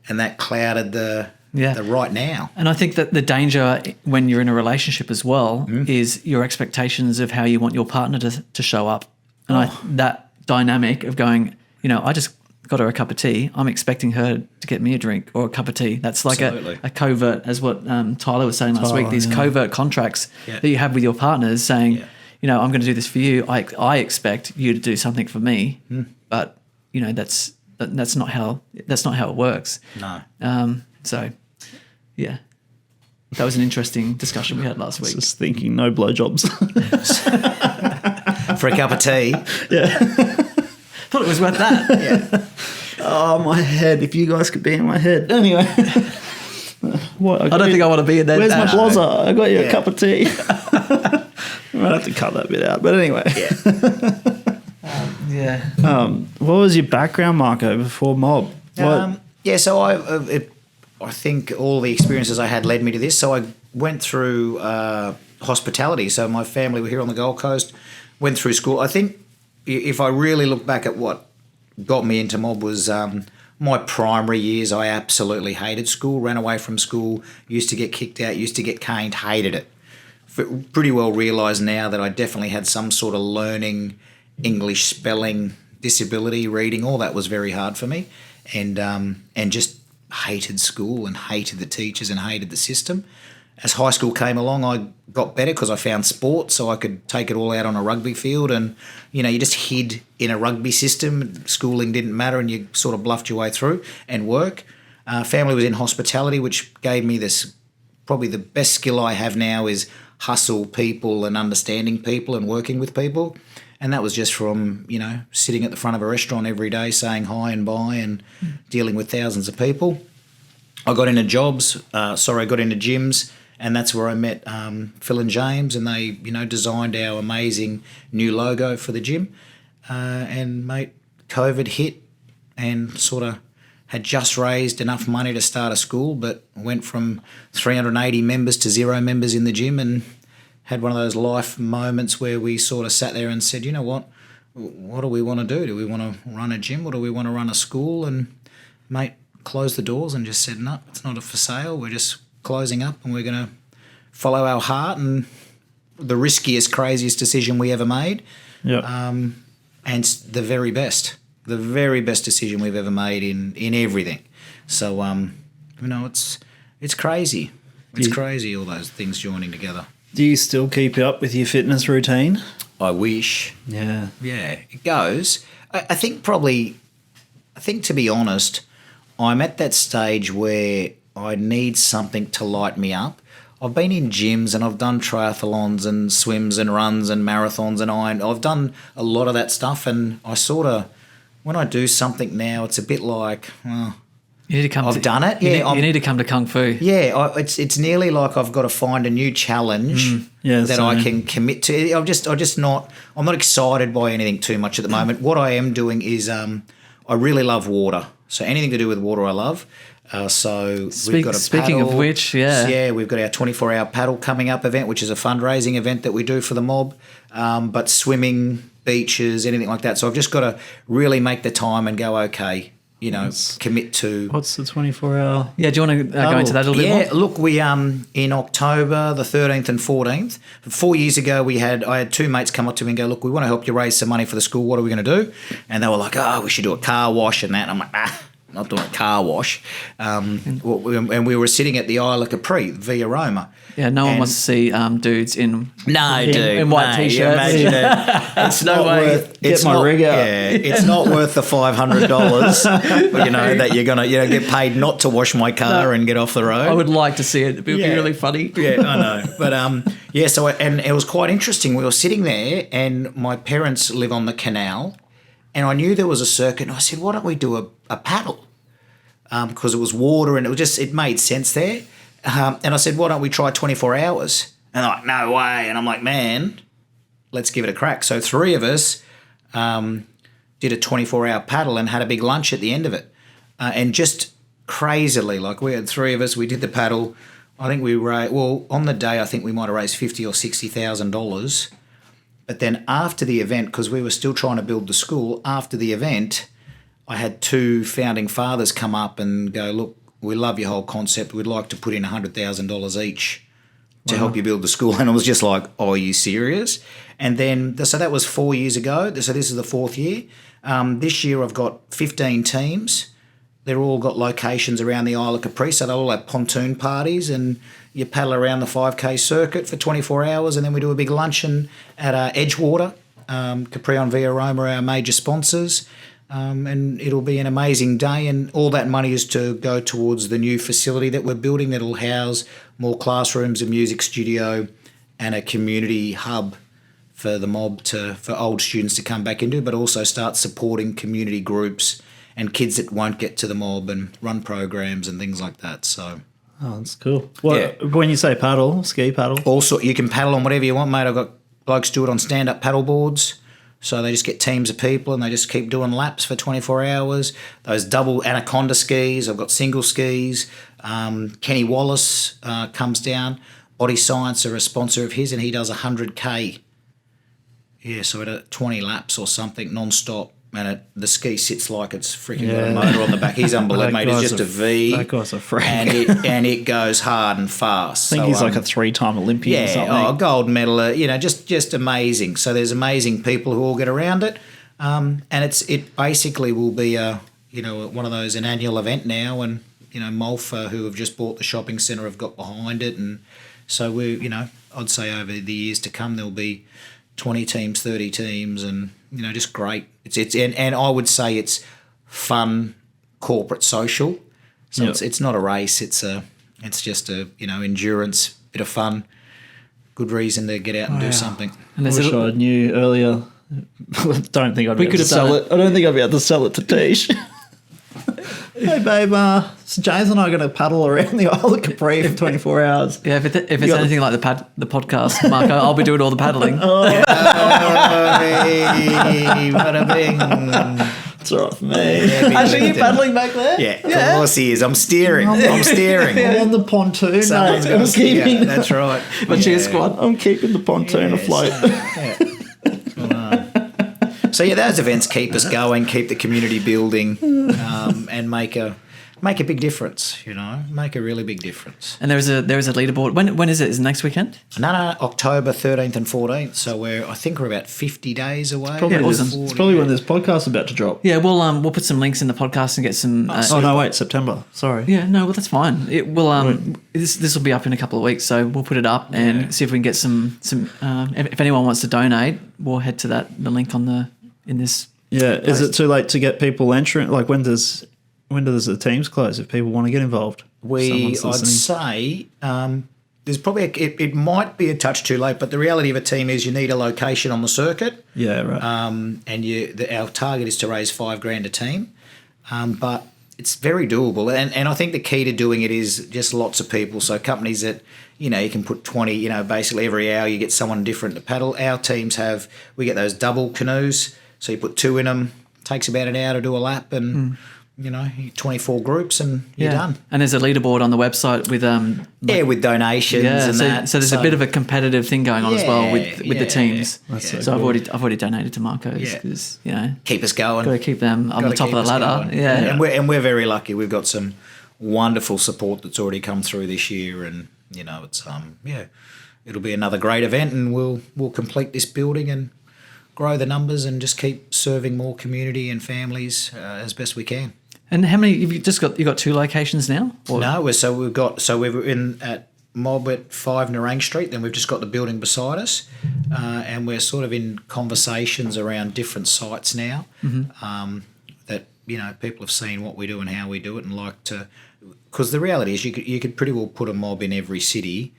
and that clouded the right now. And I think that the danger when you're in a relationship as well is your expectations of how you want your partner to show up. And that dynamic of going, I just got her a cup of tea, I'm expecting her to get me a drink or a cup of tea. That's like a covert, as what Tyler was saying last week, these covert contracts that you have with your partners saying, I'm going to do this for you. I expect you to do something for me, but that's not how it works. No. So, yeah, that was an interesting discussion we had last week. Just thinking, no blowjobs. For a cup of tea. Yeah. Thought it was worth that. Yeah. Oh, my head. If you guys could be in my head. Anyway. What? I don't think I want to be in that. Where's my blazer? I got you a cup of tea. I might have to cut that bit out. But anyway. What was your background, Marco, before Mob? So I think all the experiences I had led me to this. So I went through hospitality. So my family were here on the Gold Coast, went through school. I think if I really look back at what got me into Mob was my primary years. I absolutely hated school, ran away from school, used to get kicked out, used to get caned, hated it. Pretty well realised now that I definitely had some sort of learning, English, spelling, disability, reading, all that was very hard for me, and just hated school and hated the teachers and hated the system. As high school came along, I got better because I found sport, so I could take it all out on a rugby field, and you just hid in a rugby system. Schooling didn't matter, and you sort of bluffed your way through and work. Family was in hospitality, which gave me this, probably the best skill I have now is hustle people and understanding people and working with people. And that was just from, sitting at the front of a restaurant every day saying hi and bye and dealing with thousands of people. I got into gyms, and that's where I met Phil and James, and they, designed our amazing new logo for the gym. And, mate, COVID hit and sort of had just raised enough money to start a school, but went from 380 members to 0 members in the gym, and had one of those life moments where we sort of sat there and said, you know what do we want to do? Do we want to run a gym or do we want to run a school? And mate closed the doors and just said, no, it's not for sale. We're just closing up and we're going to follow our heart. And the riskiest, craziest decision we ever made. Yeah. And it's the very best decision we've ever made in everything. So, it's crazy. It's crazy, all those things joining together. Do you still keep up with your fitness routine? I wish. Yeah. Yeah, it goes. I think to be honest, I'm at that stage where I need something to light me up. I've been in gyms and I've done triathlons and swims and runs and marathons and I've done a lot of that stuff, and I sort of, when I do something now, it's a bit like, you need to come. I've done it. Yeah, you need to come to Kung Fu. Yeah, it's nearly like I've got to find a new challenge that I can commit to. I'm not excited by anything too much at the moment. What I am doing is I really love water. So anything to do with water I love. We've got a speaking paddle. of which, we've got our 24-hour paddle coming up event, which is a fundraising event that we do for the mob. But swimming, beaches, anything like that. So I've just got to really make the time and go, okay, commit to. What's the 24-hour? Yeah, do you want to go into that a little bit more? Yeah, look, we in October the 13th and 14th, 4 years ago, I had two mates come up to me and go, look, we want to help you raise some money for the school. What are we going to do? And they were like, oh, we should do a car wash and that. And I'm like, not doing a car wash. And we were sitting at the Isle of Capri via Roma. Yeah, no one wants to see dudes in white t-shirts. Imagine it. It's not worth. Get my rig out. Yeah, it's not worth the $500. That you're gonna get paid not to wash my car and get off the road. I would like to see it. It would be really funny. Yeah, I know. But So and it was quite interesting. We were sitting there, and my parents live on the canal, and I knew there was a circuit. And I said, why don't we do a paddle? Because it was water and it made sense there. And I said, why don't we try 24 hours? And they're like, no way. And I'm like, man, let's give it a crack. So 3 of us did a 24-hour paddle and had a big lunch at the end of it. And just crazily, like we had 3 of us, we did the paddle. I think on the day, I think we might have raised $50,000 or $60,000. But then after the event, because we were still trying to build the school, after the event, I had 2 founding fathers come up and go, look, we love your whole concept. We'd like to put in $100,000 each to help you build the school. And I was just like, oh, are you serious? And then, so that was 4 years ago. So this is the 4th year. This year I've got 15 teams. They're all got locations around the Isle of Capri. So they all have pontoon parties and you paddle around the 5K circuit for 24 hours. And then we do a big luncheon at Edgewater. Capri on Via Roma are our major sponsors. And it'll be an amazing day, and all that money is to go towards the new facility that we're building that'll house more classrooms, a music studio and a community hub for the mob for old students to come back into, but also start supporting community groups and kids that won't get to the mob and run programs and things like that. So, oh, that's cool. When you say paddle, ski paddle? Also, you can paddle on whatever you want, mate. I've got blokes do it on stand-up paddle boards. So they just get teams of people and they just keep doing laps for 24 hours. Those double Anaconda skis, I've got single skis. Kenny Wallace comes down. Body Science are a sponsor of his and he does 100K. Yeah, so at 20 laps or something non-stop. And the ski sits like it's freaking got a motor on the back. He's unbelievable, mate. It's just a V. That guy's a freak. And it goes hard and fast. I think he's like a 3-time Olympian or something. Yeah, gold medal, just amazing. So there's amazing people who all get around it. And it basically will be one of those, an annual event now. And, Malfa, who have just bought the shopping centre, have got behind it. And so I'd say over the years to come, there'll be 20 teams, 30 teams, and just great. And I would say it's fun, corporate, social. So it's not a race. It's just a endurance, bit of fun, good reason to get out and do something. And I wish I knew earlier. I don't think I'd be able to sell it. I don't think I'd be able to sell it to Tish. Hey babe, so James and I are going to paddle around the Isle of Capri for 24 hours. Yeah, if it's anything like the podcast, Marco, I'll be doing all the paddling. Bada bing. It's all right for me. Actually, you paddling back there? Yeah, of course he is. I'm steering. I'm steering. I'm on the pontoon, Someone's mate. got I'm to steer. keeping. That's right. My cheer squad. I'm keeping the pontoon afloat. So yeah, those events keep us going, keep the community building, and make a big difference. Make a really big difference. And there is a leaderboard. When is it? Is it next weekend? No, October 13th and 14th. So I think we're about 50 days away. Probably awesome. It's probably when this podcast is about to drop. Yeah, we'll put some links in the podcast and get some. Oh no, wait, September. Sorry. Yeah, no, well that's fine. It will. This will be up in a couple of weeks, so we'll put it up and see if we can get some. If anyone wants to donate, we'll head to the link in this. Yeah, is it too late to get people entering? Like when does the teams close if people want to get involved? I'd say there's probably it might be a touch too late, but the reality of a team is you need a location on the circuit. Yeah, right. And our target is to raise $5,000 a team, but it's very doable. And I think the key to doing it is just lots of people. So companies that you can put 20. Basically every hour you get someone different to paddle. Our teams we get those double canoes, so you put 2 in them. Takes about an hour to do a lap and. 24 groups and you're done. And there's a leaderboard on the website with with donations and that. So there's a bit of a competitive thing going on as well with the teams. That's so cool. I've already donated to Marco's because keep us going. Got to keep them on the top of the ladder. Yeah. And we're very lucky. We've got some wonderful support that's already come through this year, and it's it'll be another great event, and we'll complete this building and grow the numbers and just keep serving more community and families as best we can. And how many? You got 2 locations now? Or? No, we're in at Mob at 5 Narang Street. Then we've just got the building beside us, and we're sort of in conversations around different sites now. Mm-hmm. That people have seen what we do and how we do it, and like to. Because the reality is, you could pretty well put a mob in every city.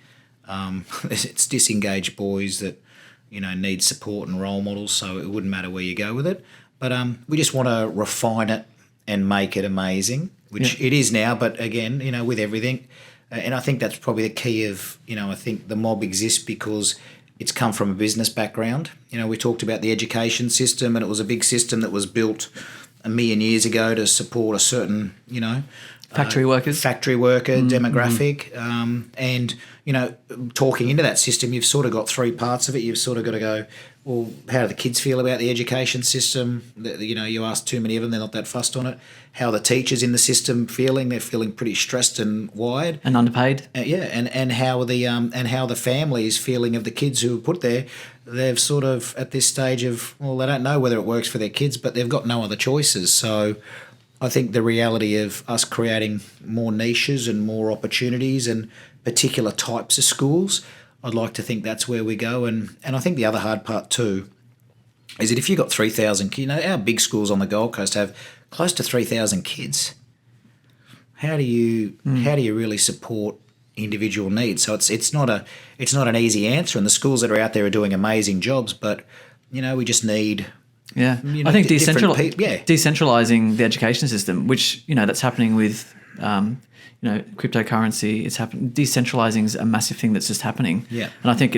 It's disengaged boys that need support and role models, so it wouldn't matter where you go with it. But we just want to refine it and make it amazing, which it is now, but again, with everything. And I think that's probably the key of, I think the mob exists because it's come from a business background. We talked about the education system, and it was a big system that was built 1 million years ago to support a certain, factory worker demographic. And, talking into that system, you've sort of got 3 parts of it. You've sort of got to go, well, how do the kids feel about the education system? You ask too many of them, they're not that fussed on it. How are the teachers in the system feeling? They're feeling pretty stressed and wired. And underpaid. And how are the families feeling of the kids who are put there? They've sort of at this stage of, well, they don't know whether it works for their kids, but they've got no other choices. So I think the reality of us creating more niches and more opportunities and particular types of schools, I'd like to think that's where we go. And I think the other hard part too is that if you've got 3,000, our big schools on the Gold Coast have close to 3,000 kids. How do you really support individual needs? So it's not an easy answer, and the schools that are out there are doing amazing jobs, but we just need I think decentralizing the education system, which that's happening with cryptocurrency. It's happening. Decentralizing is a massive thing that's just happening. Yeah, and I think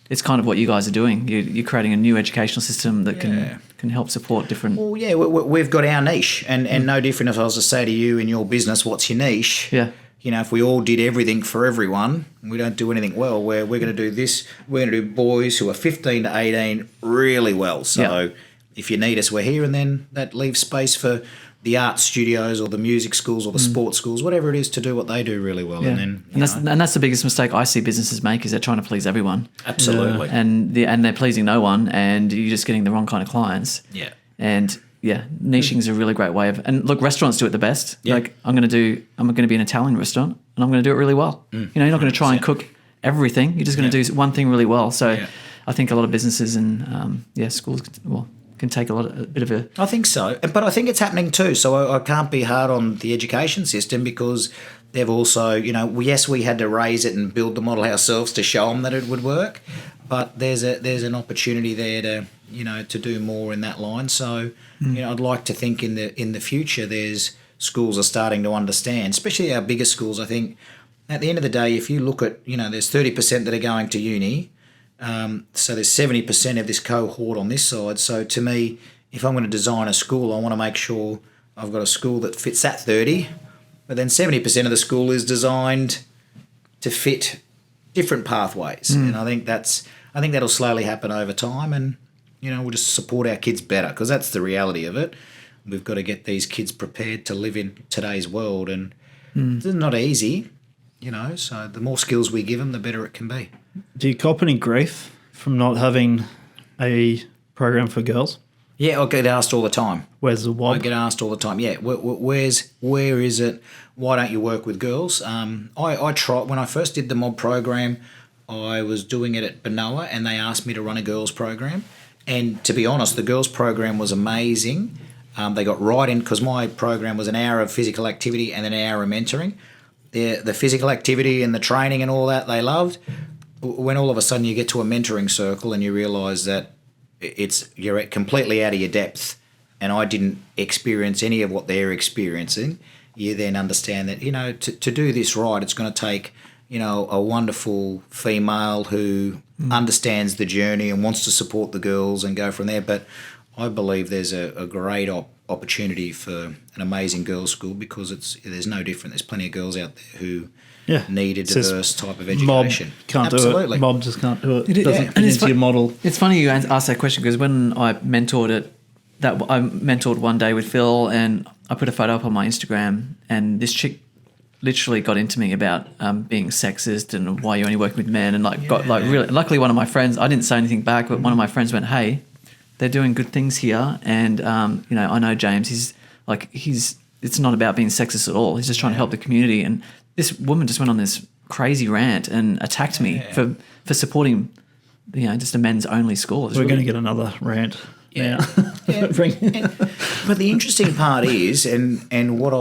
it's kind of what you guys are doing. You're creating a new educational system that can help support different. Well, yeah, we've got our niche, and no different if I was to say to you in your business, what's your niche? Yeah. If we all did everything for everyone, we don't do anything well. We're going to do this. We're going to do boys who are 15 to 18 really well. So if you need us, we're here, and then that leaves space for the art studios or the music schools or the sports schools, whatever it is, to do what they do really well. Yeah. And that's the biggest mistake I see businesses make, is they're trying to please everyone. Absolutely. And they're pleasing no one, and you're just getting the wrong kind of clients. Yeah. And niching is a really great way of, and look, restaurants do it the best. Yeah. Like I'm going to be an Italian restaurant, and I'm going to do it really well. You're not going to try and cook everything. You're just going to do one thing really well. So I think a lot of businesses and schools can take a bit of a. I think so, but I think it's happening too. So I can't be hard on the education system, because they've also, yes, we had to raise it and build the model ourselves to show them that it would work, but there's an opportunity there to do more in that line. So I'd like to think in the future there's schools are starting to understand, especially our biggest schools. I think at the end of the day, if you look at there's 30% that are going to uni. So there's 70% of this cohort on this side. So to me, if I'm going to design a school, I want to make sure I've got a school that fits that 30, but then 70% of the school is designed to fit different pathways. And I think that'll slowly happen over time, and we'll just support our kids better, because that's the reality of it. We've got to get these kids prepared to live in today's world, and it's not easy, so the more skills we give them, the better it can be. Do you cop any grief from not having a program for girls? Yeah, I get asked all the time. Where's the wob? I get asked all the time. Yeah, where is it? Why don't you work with girls? I tried when I first did the mob program. I was doing it at Benoa, and they asked me to run a girls program. And to be honest, the girls program was amazing. They got right in, because my program was an hour of physical activity and an hour of mentoring. The physical activity and the training and all that they loved. When all of a sudden you get to a mentoring circle and you realise that you're completely out of your depth, and I didn't experience any of what they're experiencing, you then understand that, to do this right, it's going to take, a wonderful female who understands the journey and wants to support the girls and go from there. But I believe there's a great opportunity for an amazing girls' school, because there's no different. There's plenty of girls out there who need a diverse type of education. Mob can't do it. Mob just can't do it. It doesn't fit into your model. It's funny you asked that question, because when I mentored I mentored one day with Phil, and I put a photo up on my Instagram, and this chick literally got into me about being sexist and why you're only working with men, and got really. Luckily, one of my friends, I didn't say anything back, but one of my friends went, "Hey, they're doing good things here, and I know James. It's not about being sexist at all. He's just trying to help the community." And this woman just went on this crazy rant and attacked me for supporting, just a men's only school. We're going to get another rant. Yeah. But the interesting part is, and what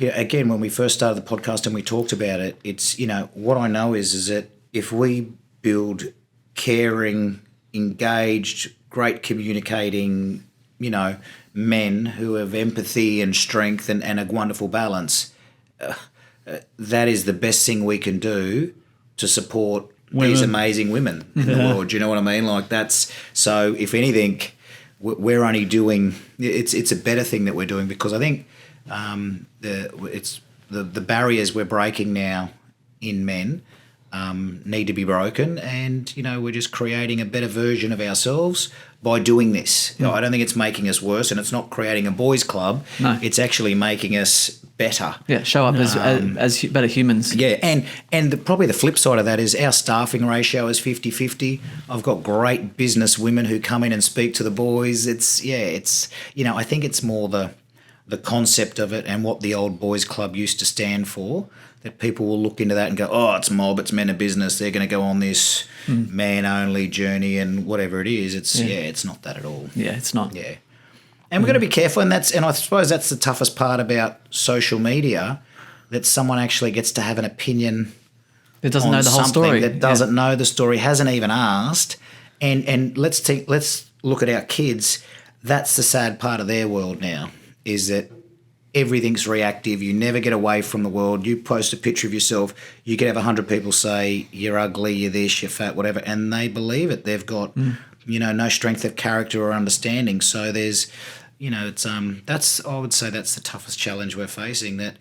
again, when we first started the podcast and we talked about it, it's, what I know is that if we build caring, engaged, great communicating, men who have empathy and strength and a wonderful balance, that is the best thing we can do to support these amazing women in the world. Do you know what I mean? So if anything, we're only doing, it's a better thing that we're doing, because I think the barriers we're breaking now in men need to be broken, and we're just creating a better version of ourselves by doing this. I don't think it's making us worse, and it's not creating a boys' club. No. It's actually making us better. Yeah, show up as better humans. Yeah, and probably the flip side of that is our staffing ratio is 50-50. I've got great business women who come in and speak to the boys. I think it's more the concept of it and what the old boys' club used to stand for, that people will look into that and go, oh, it's mob, it's men of business, they're going to go on this man-only journey and whatever it is. It's not that at all. Yeah, it's not. Yeah. And we've got to be careful, and I suppose that's the toughest part about social media, that someone actually gets to have an opinion that doesn't know the whole story. That doesn't know the story, hasn't even asked. And let's look at our kids. That's the sad part of their world now, is that everything's reactive. You never get away from the world. You post a picture of yourself, you could have 100 people say you're ugly, you're this, you're fat, whatever, and they believe it. They've got no strength of character or understanding. So there's I would say that's the toughest challenge we're facing, that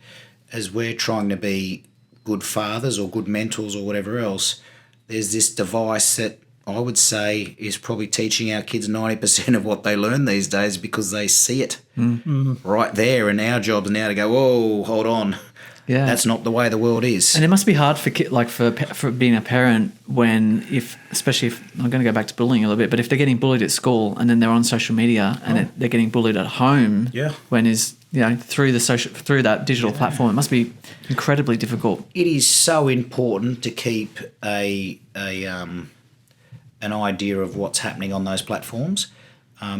as we're trying to be good fathers or good mentors or whatever else, there's this device that I would say is probably teaching our kids 90% of what they learn these days, because they see it right there. And our job's now to go, whoa, hold on. Yeah, that's not the way the world is. And it must be hard for being a parent especially if I'm going to go back to bullying a little bit, but if they're getting bullied at school and then they're on social media and they're getting bullied at home, when through that digital platform, it must be incredibly difficult. It is so important to keep an idea of what's happening on those platforms.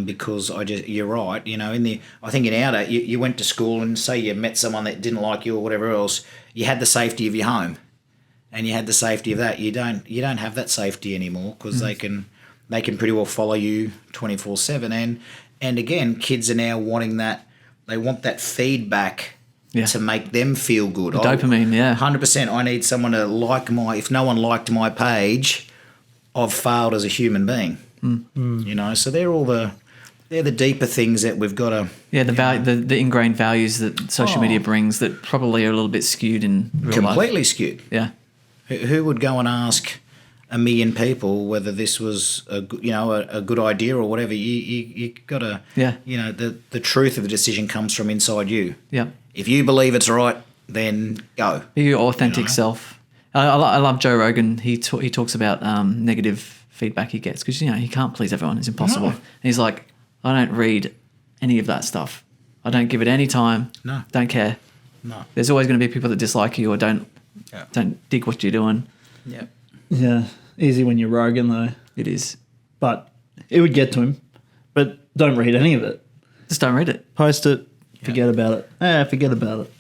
Because you're right, I think in our day, you went to school and say you met someone that didn't like you or whatever else, you had the safety of your home, and you had the safety of that. You don't have that safety anymore, because they can pretty well follow you 24/7. And again, kids are now wanting that. They want that feedback to make them feel good. The dopamine, 100%. I need someone to like if no one liked my page, I've failed as a human being. So they're they're the deeper things that we've got to... the ingrained values that social media brings that probably are a little bit skewed in real life. Completely skewed. Yeah. Who would go and ask a million people whether this was a good idea or whatever? You got to... Yeah. The truth of the decision comes from inside you. Yeah. If you believe it's right, then go. Be your authentic self. I love Joe Rogan. He talks about negative feedback he gets because he can't please everyone. It's impossible. No. And he's like, I don't read any of that stuff. I don't give it any time. No. Don't care. No. There's always going to be people that dislike you or don't dig what you're doing. Yeah. Yeah. Easy when you're Rogan, though. It is. But it would get to him. But don't read any of it. Just don't read it. Post it. Forget about it. Forget about it.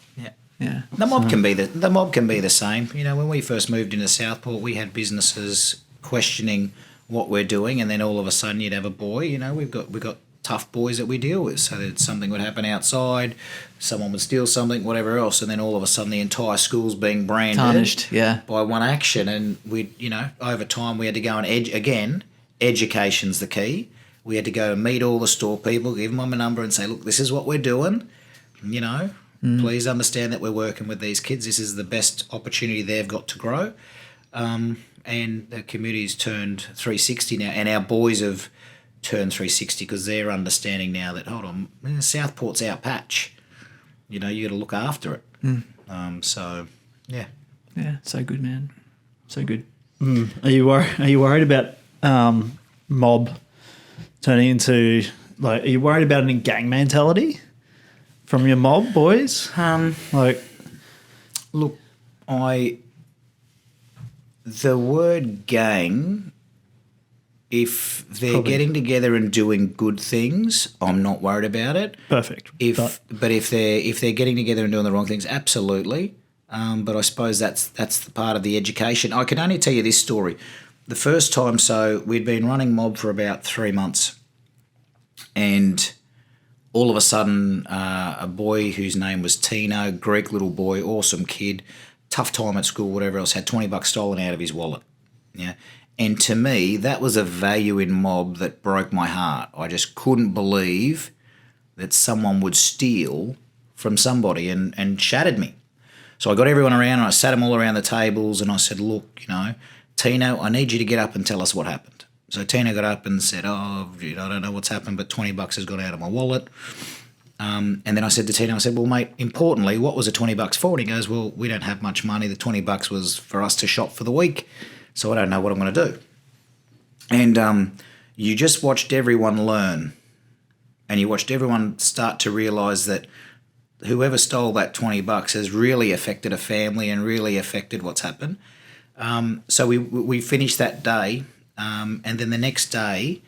Yeah. The mob can be the same. When we first moved into Southport, we had businesses questioning what we're doing, and then all of a sudden you'd have a boy. We've got tough boys that we deal with. So that something would happen outside, someone would steal something, whatever else, and then all of a sudden the entire school's being branded, tarnished, by one action. And we, over time we had to go and education's the key. We had to go and meet all the store people, give them a number, and say, look, this is what we're doing. Please understand that we're working with these kids. This is the best opportunity they've got to grow. And the community's turned 360 now, and our boys have turned 360 because they're understanding now that, hold on, Southport's our patch. You got to look after it. So, yeah. Yeah, so good, man. So good. Are you worried about mob turning into, are you worried about any gang mentality from your mob boys? Look, the word gang, if they're getting together and doing good things, I'm not worried about it. Perfect. But if they're getting together and doing the wrong things, absolutely. But I suppose that's the part of the education. I can only tell you this story. The first time, so we'd been running mob for about 3 months, and all of a sudden, a boy whose name was Tino, Greek little boy, awesome kid, tough time at school, whatever else, had $20 stolen out of his wallet. Yeah. And to me, that was a value in mob that broke my heart. I just couldn't believe that someone would steal from somebody and shattered me. So I got everyone around and I sat them all around the tables and I said, look, Tino, I need you to get up and tell us what happened. So Tino got up and said, I don't know what's happened, but $20 has gone out of my wallet. And then I said to Tino, well, mate, importantly, what was the $20 for? And he goes, well, we don't have much money. The $20 was for us to shop for the week. So I don't know what I'm going to do. And you just watched everyone learn, and you watched everyone start to realise that whoever stole that $20 has really affected a family and really affected what's happened. So we finished that day, and then the next day,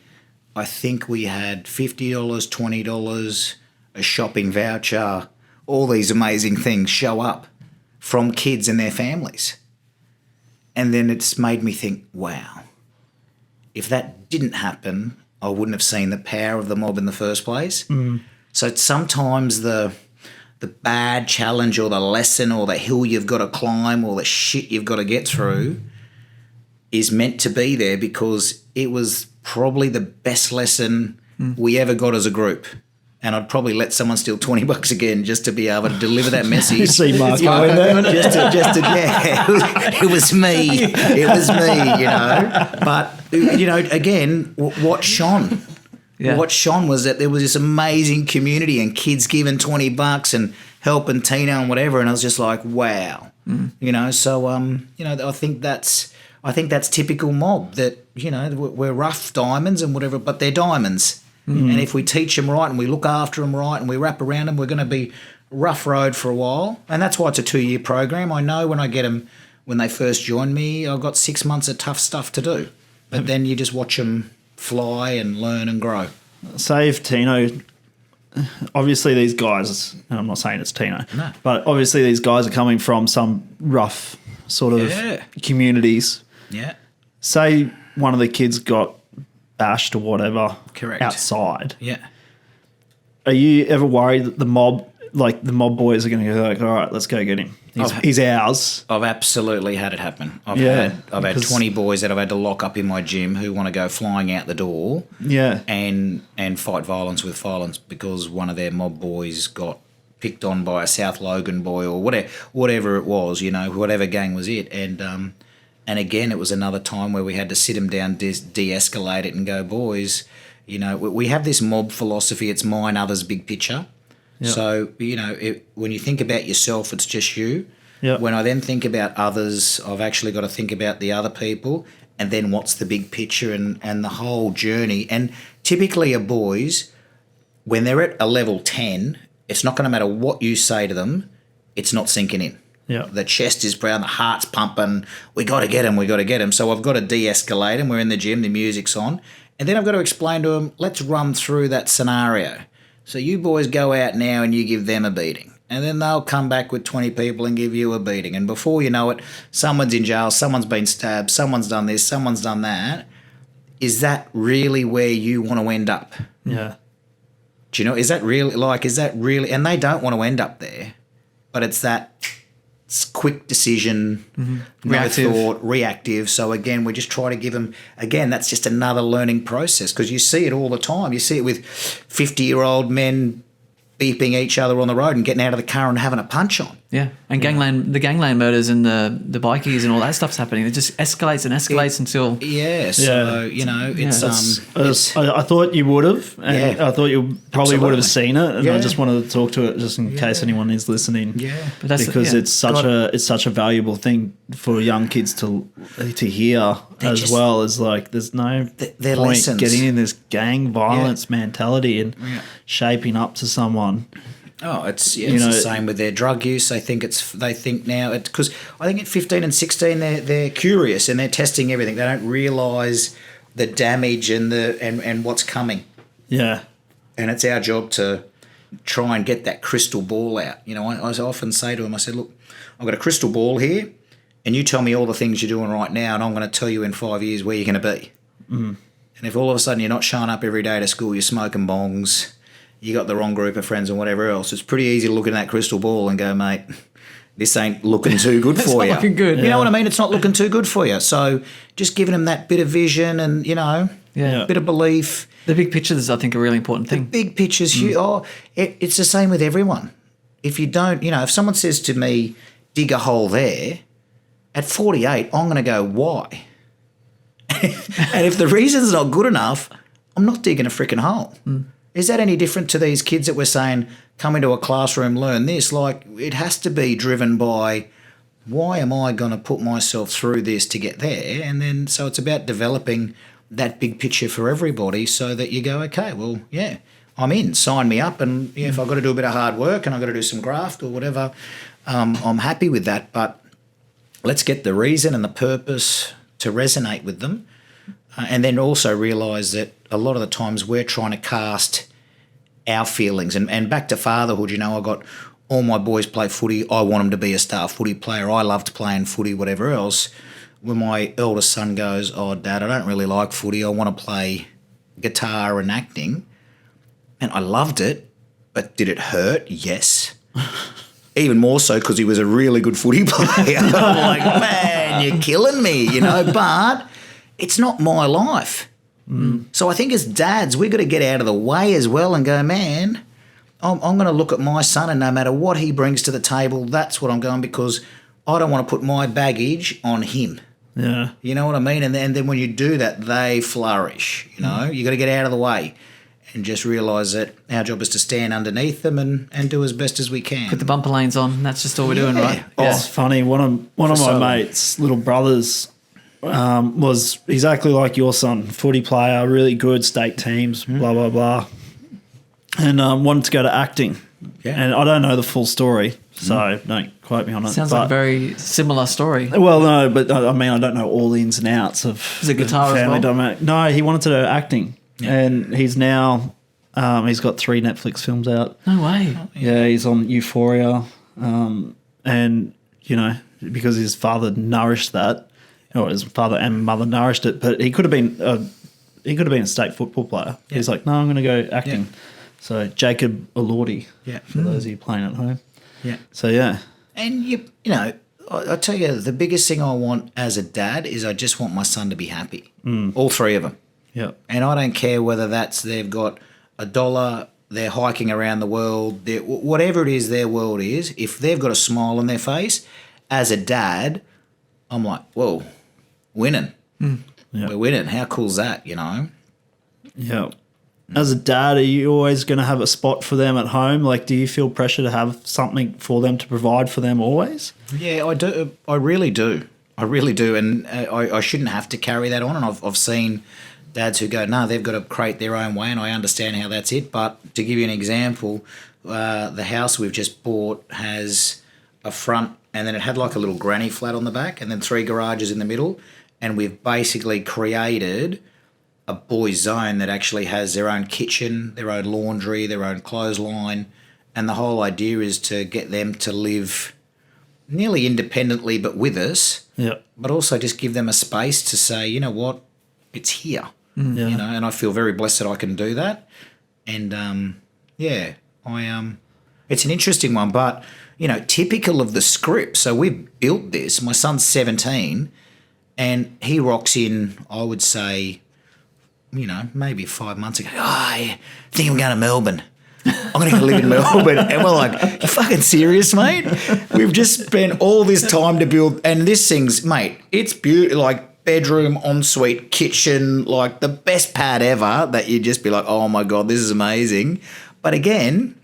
I think we had $50, $20, a shopping voucher, all these amazing things show up from kids and their families. And then it's made me think, wow, if that didn't happen, I wouldn't have seen the power of the mob in the first place. Mm. So sometimes the bad challenge or the lesson or the hill you've got to climb or the shit you've got to get through is meant to be there because it was probably the best lesson we ever got as a group. And I'd probably let someone steal $20 again just to be able to deliver that message. See Marco in there? It was me. But, again, what shone? Yeah. What shone was that there was this amazing community and kids giving $20 and helping Tino and whatever. And I was just like, wow. So, I think that's typical mob that, we're rough diamonds and whatever, but they're diamonds. Mm. And if we teach them right and we look after them right and we wrap around them, we're going to be rough road for a while. And that's why it's a 2-year program. I know when I get them, when they first join me, I've got 6 months of tough stuff to do. But then you just watch them fly and learn and grow. Say if Tino, obviously these guys, and I'm not saying it's Tino, no, but obviously these guys are coming from some rough sort of communities. Yeah. Say one of the kids got bashed or whatever. Correct. Outside. Yeah. Are you ever worried that the mob boys are going to go like, all right, let's go get him? He's ours. I've absolutely had it happen. I've Yeah, had 20 boys that I've had to lock up in my gym who want to go flying out the door. Yeah. And fight violence with violence because one of their mob boys got picked on by a South Logan boy or whatever it was, whatever gang was it. And again, it was another time where we had to sit them down, de-escalate it and go, boys, we have this mob philosophy. It's mine, others, big picture. Yep. So, when you think about yourself, it's just you. Yep. When I then think about others, I've actually got to think about the other people and then what's the big picture and the whole journey. And typically a boys, when they're at a level 10, it's not going to matter what you say to them, it's not sinking in. Yeah. The chest is proud, the heart's pumping, we got to get him. So I've got to de-escalate him. We're in the gym, the music's on. And then I've got to explain to them, let's run through that scenario. So you boys go out now and you give them a beating. And then they'll come back with 20 people and give you a beating. And before you know it, someone's in jail, someone's been stabbed, someone's done this, someone's done that. Is that really where you want to end up? Yeah. Do you know, is that really, and they don't want to end up there, but it's that quick decision, no thought, reactive. So again, we just try to give them, again, that's just another learning process because you see it all the time. You see it with 50-year-old men beeping each other on the road and getting out of the car and having a punch on. Yeah, and the gangland murders and the bikies and all that stuff's happening. It just escalates and escalates until... Yeah, so, it's... I thought you would have, and I thought you probably would have seen it, and I just wanted to talk to it just in case anyone is listening. Yeah. But because it's such a valuable thing for young kids to hear well as like there's no they're point lessons. Getting in this gang violence mentality and shaping up to someone. Oh, it's the same with their drug use. They think now because I think at 15 and 16 they're curious and they're testing everything. They don't realise the damage and what's coming. Yeah, and it's our job to try and get that crystal ball out. I often say to them, I said, look, I've got a crystal ball here, and you tell me all the things you're doing right now, and I'm going to tell you in 5 years where you're going to be. Mm. And if all of a sudden you're not showing up every day to school, you're smoking bongs, you got the wrong group of friends and whatever else, it's pretty easy to look at that crystal ball and go, mate, this ain't looking too good for you. It's not looking good. You know what I mean? It's not looking too good for you. So just giving them that bit of vision and, bit of belief. The big pictures, I think, are a really important thing. The big pictures, it's the same with everyone. If you don't, if someone says to me, dig a hole there, at 48, I'm going to go, why? And if the reason's not good enough, I'm not digging a freaking hole. Mm. Is that any different to these kids that we're saying, come into a classroom, learn this? Like, it has to be driven by, why am I going to put myself through this to get there? And then, so it's about developing that big picture for everybody so that you go, okay, well, yeah, I'm in, sign me up. And if I've got to do a bit of hard work and I've got to do some graft or whatever, I'm happy with that. But let's get the reason and the purpose to resonate with them. And then also realise that a lot of the times we're trying to cast our feelings. And back to fatherhood, I got all my boys play footy. I want them to be a star footy player. I loved playing footy, whatever else. When my eldest son goes, oh, Dad, I don't really like footy. I want to play guitar and acting. And I loved it, but did it hurt? Yes. Even more so because he was a really good footy player. I'm like, man, you're killing me, but it's not my life. Mm. So I think as dads, we've got to get out of the way as well and go, man, I'm going to look at my son and no matter what he brings to the table, that's what I'm going because I don't want to put my baggage on him. Yeah. You know what I mean? And then when you do that, they flourish, you got to get out of the way and just realise that our job is to stand underneath them and do as best as we can. Put the bumper lanes on. That's just all we're doing, right? Oh, it's funny. One of my mates' little brothers was exactly like your son, footy player, really good, state teams, blah, blah, blah, and wanted to go to acting. Yeah. And I don't know the full story, so don't quote me on it. Sounds like a very similar story. Well, no, but I mean, I don't know all the ins and outs of Is it guitar family as well? dynamic. No, he wanted to do acting, and he's now he's got 3 Netflix films out. No way. Yeah, he's on Euphoria, and because his father nourished that. Or his father and mother nourished it, but he could have been a state football player. Yeah. He's like, no, I'm going to go acting. Yeah. So Jacob Elordi, for those of you playing at home. Yeah. So yeah. And I tell you, the biggest thing I want as a dad is I just want my son to be happy. All three of them. Yeah. And I don't care whether that's they've got $1, they're hiking around the world, whatever it is their world is, if they've got a smile on their face, as a dad, I'm like, whoa, winning. Yeah. We're winning. How cool's that, Yeah. As a dad, are you always going to have a spot for them at home? Like, do you feel pressure to have something for them to provide for them always? Yeah, I do. I really do. I really do. And I shouldn't have to carry that on. And I've seen dads who go, no, they've got to create their own way, and I understand how that's it. But to give you an example, the house we've just bought has a front, and then it had like a little granny flat on the back, and then 3 garages in the middle. And we've basically created a boys' zone that actually has their own kitchen, their own laundry, their own clothesline. And the whole idea is to get them to live nearly independently but with us, but also just give them a space to say, you know what, it's here. And I feel very blessed that I can do that. And, it's an interesting one, but, typical of the script. So we've built this. My son's 17 and he rocks in, I would say, maybe 5 months ago, I think I'm going to Melbourne. I'm going to go live in Melbourne. And we're like, you fucking serious, mate? We've just spent all this time to build, and this thing's, mate, it's beautiful, like bedroom, ensuite, kitchen, like the best pad ever that you'd just be like, oh my God, this is amazing. But again,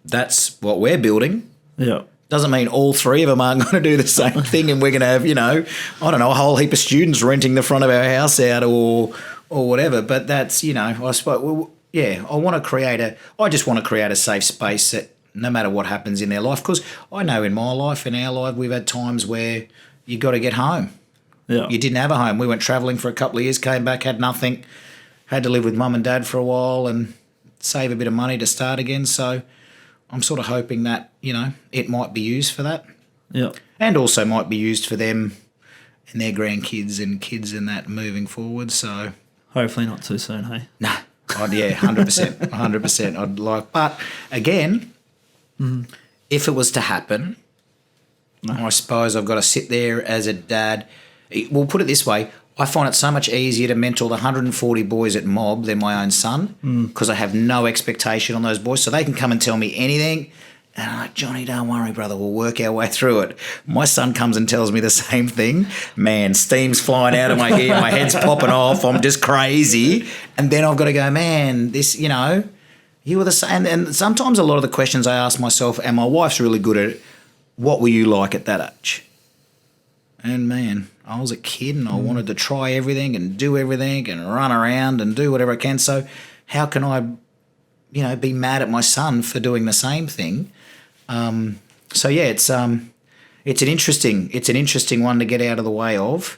that's what we're building. Yeah. Doesn't mean all 3 of them aren't going to do the same thing, and we're going to have, I don't know, a whole heap of students renting the front of our house out or whatever. But that's, I suppose, I just want to create a safe space that no matter what happens in their life, because I know in my life, in our life, we've had times where you got to get home. Yeah. You didn't have a home. We went travelling for a couple of years, came back, had nothing, had to live with mum and dad for a while and save a bit of money to start again. So I'm sort of hoping that, it might be used for that. Yeah. And also might be used for them and their grandkids and kids and that moving forward. So hopefully not too soon, hey? Nah. 100%. I'd like, but again, if it was to happen, I suppose I've got to sit there as a dad. We'll put it this way. I find it so much easier to mentor the 140 boys at Mob than my own son, because I have no expectation on those boys. So they can come and tell me anything. And I'm like, Johnny, don't worry, brother. We'll work our way through it. My son comes and tells me the same thing. Man, steam's flying out of my ear. My head's popping off. I'm just crazy. And then I've got to go, man, this, you were the same. And sometimes a lot of the questions I ask myself, and my wife's really good at it, what were you like at that age? And, man, I was a kid and I wanted to try everything and do everything and run around and do whatever I can. So how can I, be mad at my son for doing the same thing? It's an interesting one to get out of the way of,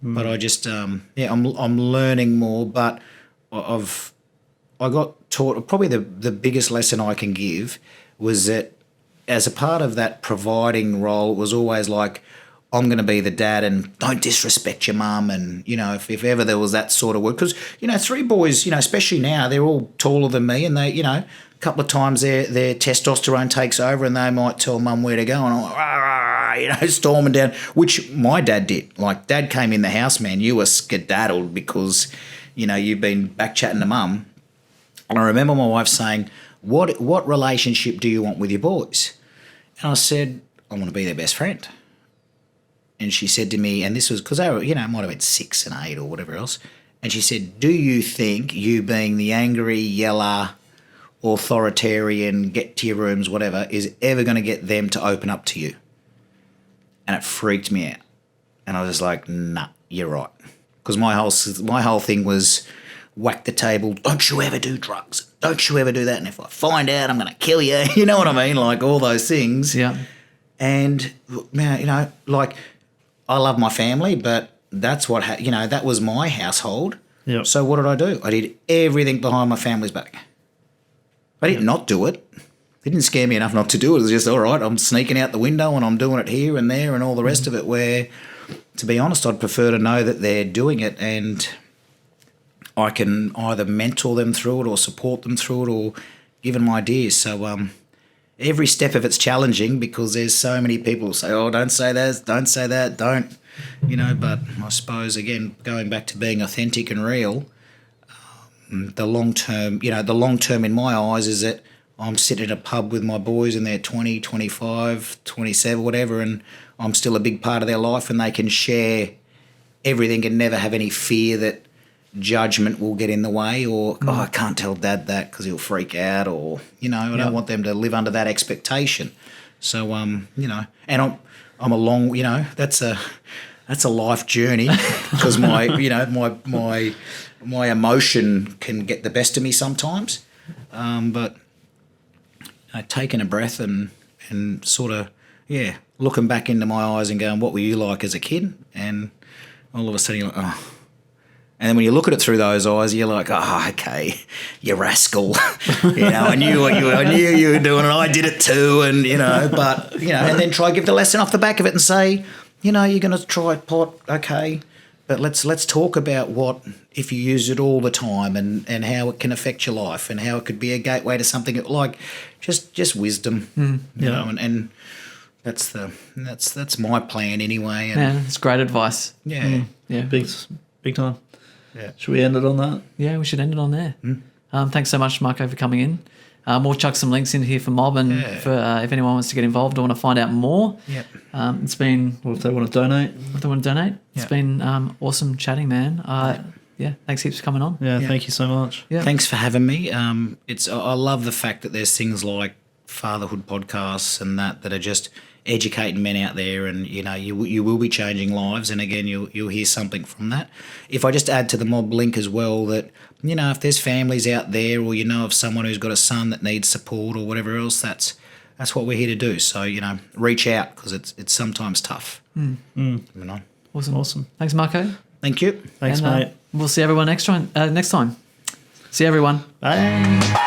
but I just I'm learning more. But I got taught probably the biggest lesson I can give was that as a part of that providing role, it was always like, I'm going to be the dad and don't disrespect your mum. And, if ever there was that sort of word, because, 3 boys, especially now, they're all taller than me, and they, a couple of times their testosterone takes over and they might tell mum where to go, and I'm like, storming down, which my dad did. Like, dad came in the house, man, you were skedaddled because, you've been back chatting to mum. And I remember my wife saying, what relationship do you want with your boys? And I said, I want to be their best friend. And she said to me, and this was because they were, might have been 6 and 8 or whatever else. And she said, do you think you being the angry, yeller, authoritarian, get to your rooms, whatever, is ever going to get them to open up to you? And it freaked me out. And I was like, nah, you're right. Because my whole thing was whack the table, don't you ever do drugs. Don't you ever do that. And if I find out, I'm going to kill you. You know what I mean? Like all those things. Yeah. And, I love my family, but that's what, that was my household. Yep. So what did I do? I did everything behind my family's back. I didn't not do it. It didn't scare me enough not to do it. It was just, all right, I'm sneaking out the window and I'm doing it here and there and all the rest of it, where, to be honest, I'd prefer to know that they're doing it and I can either mentor them through it or support them through it or give them ideas. So, every step of it's challenging because there's so many people who say, oh, don't say that, don't, but I suppose, again, going back to being authentic and real, the long term in my eyes is that I'm sitting in a pub with my boys and they're 20, 25, 27, whatever, and I'm still a big part of their life and they can share everything and never have any fear that judgment will get in the way or, I can't tell Dad that because he'll freak out or, I don't want them to live under that expectation. So, and I'm a long, that's a life journey because my emotion can get the best of me sometimes. But taking a breath and sort of, looking back into my eyes and going, what were you like as a kid? And all of a sudden you're like, oh. And then when you look at it through those eyes, you're like, oh, okay, you rascal. I knew you were doing it. I did it too. And, and then try to give the lesson off the back of it and say, you're going to try pot, okay, but let's talk about what if you use it all the time and how it can affect your life and how it could be a gateway to something like just wisdom, and that's my plan anyway. And it's great advice. Yeah, big time. Yeah. Should we end it on that? Yeah, we should end it on there. Thanks so much, Marco, for coming in. We'll chuck some links in here for Mob and for if anyone wants to get involved or want to find out more. Yep. It's been... Or if they want to donate. It's been awesome chatting, man. Thanks heaps for coming on. Yeah, thank you so much. Yeah. Thanks for having me. I love the fact that there's things like fatherhood podcasts and that are just educating men out there, and you will be changing lives. And again, you'll hear something from that. If I just add to the Mob link as well that if there's families out there, or of someone who's got a son that needs support or whatever else, that's what we're here to do. So reach out because it's sometimes tough. Awesome. Thanks, Marco. Thank you. Thanks, mate. We'll see everyone next time. See you, everyone. Bye.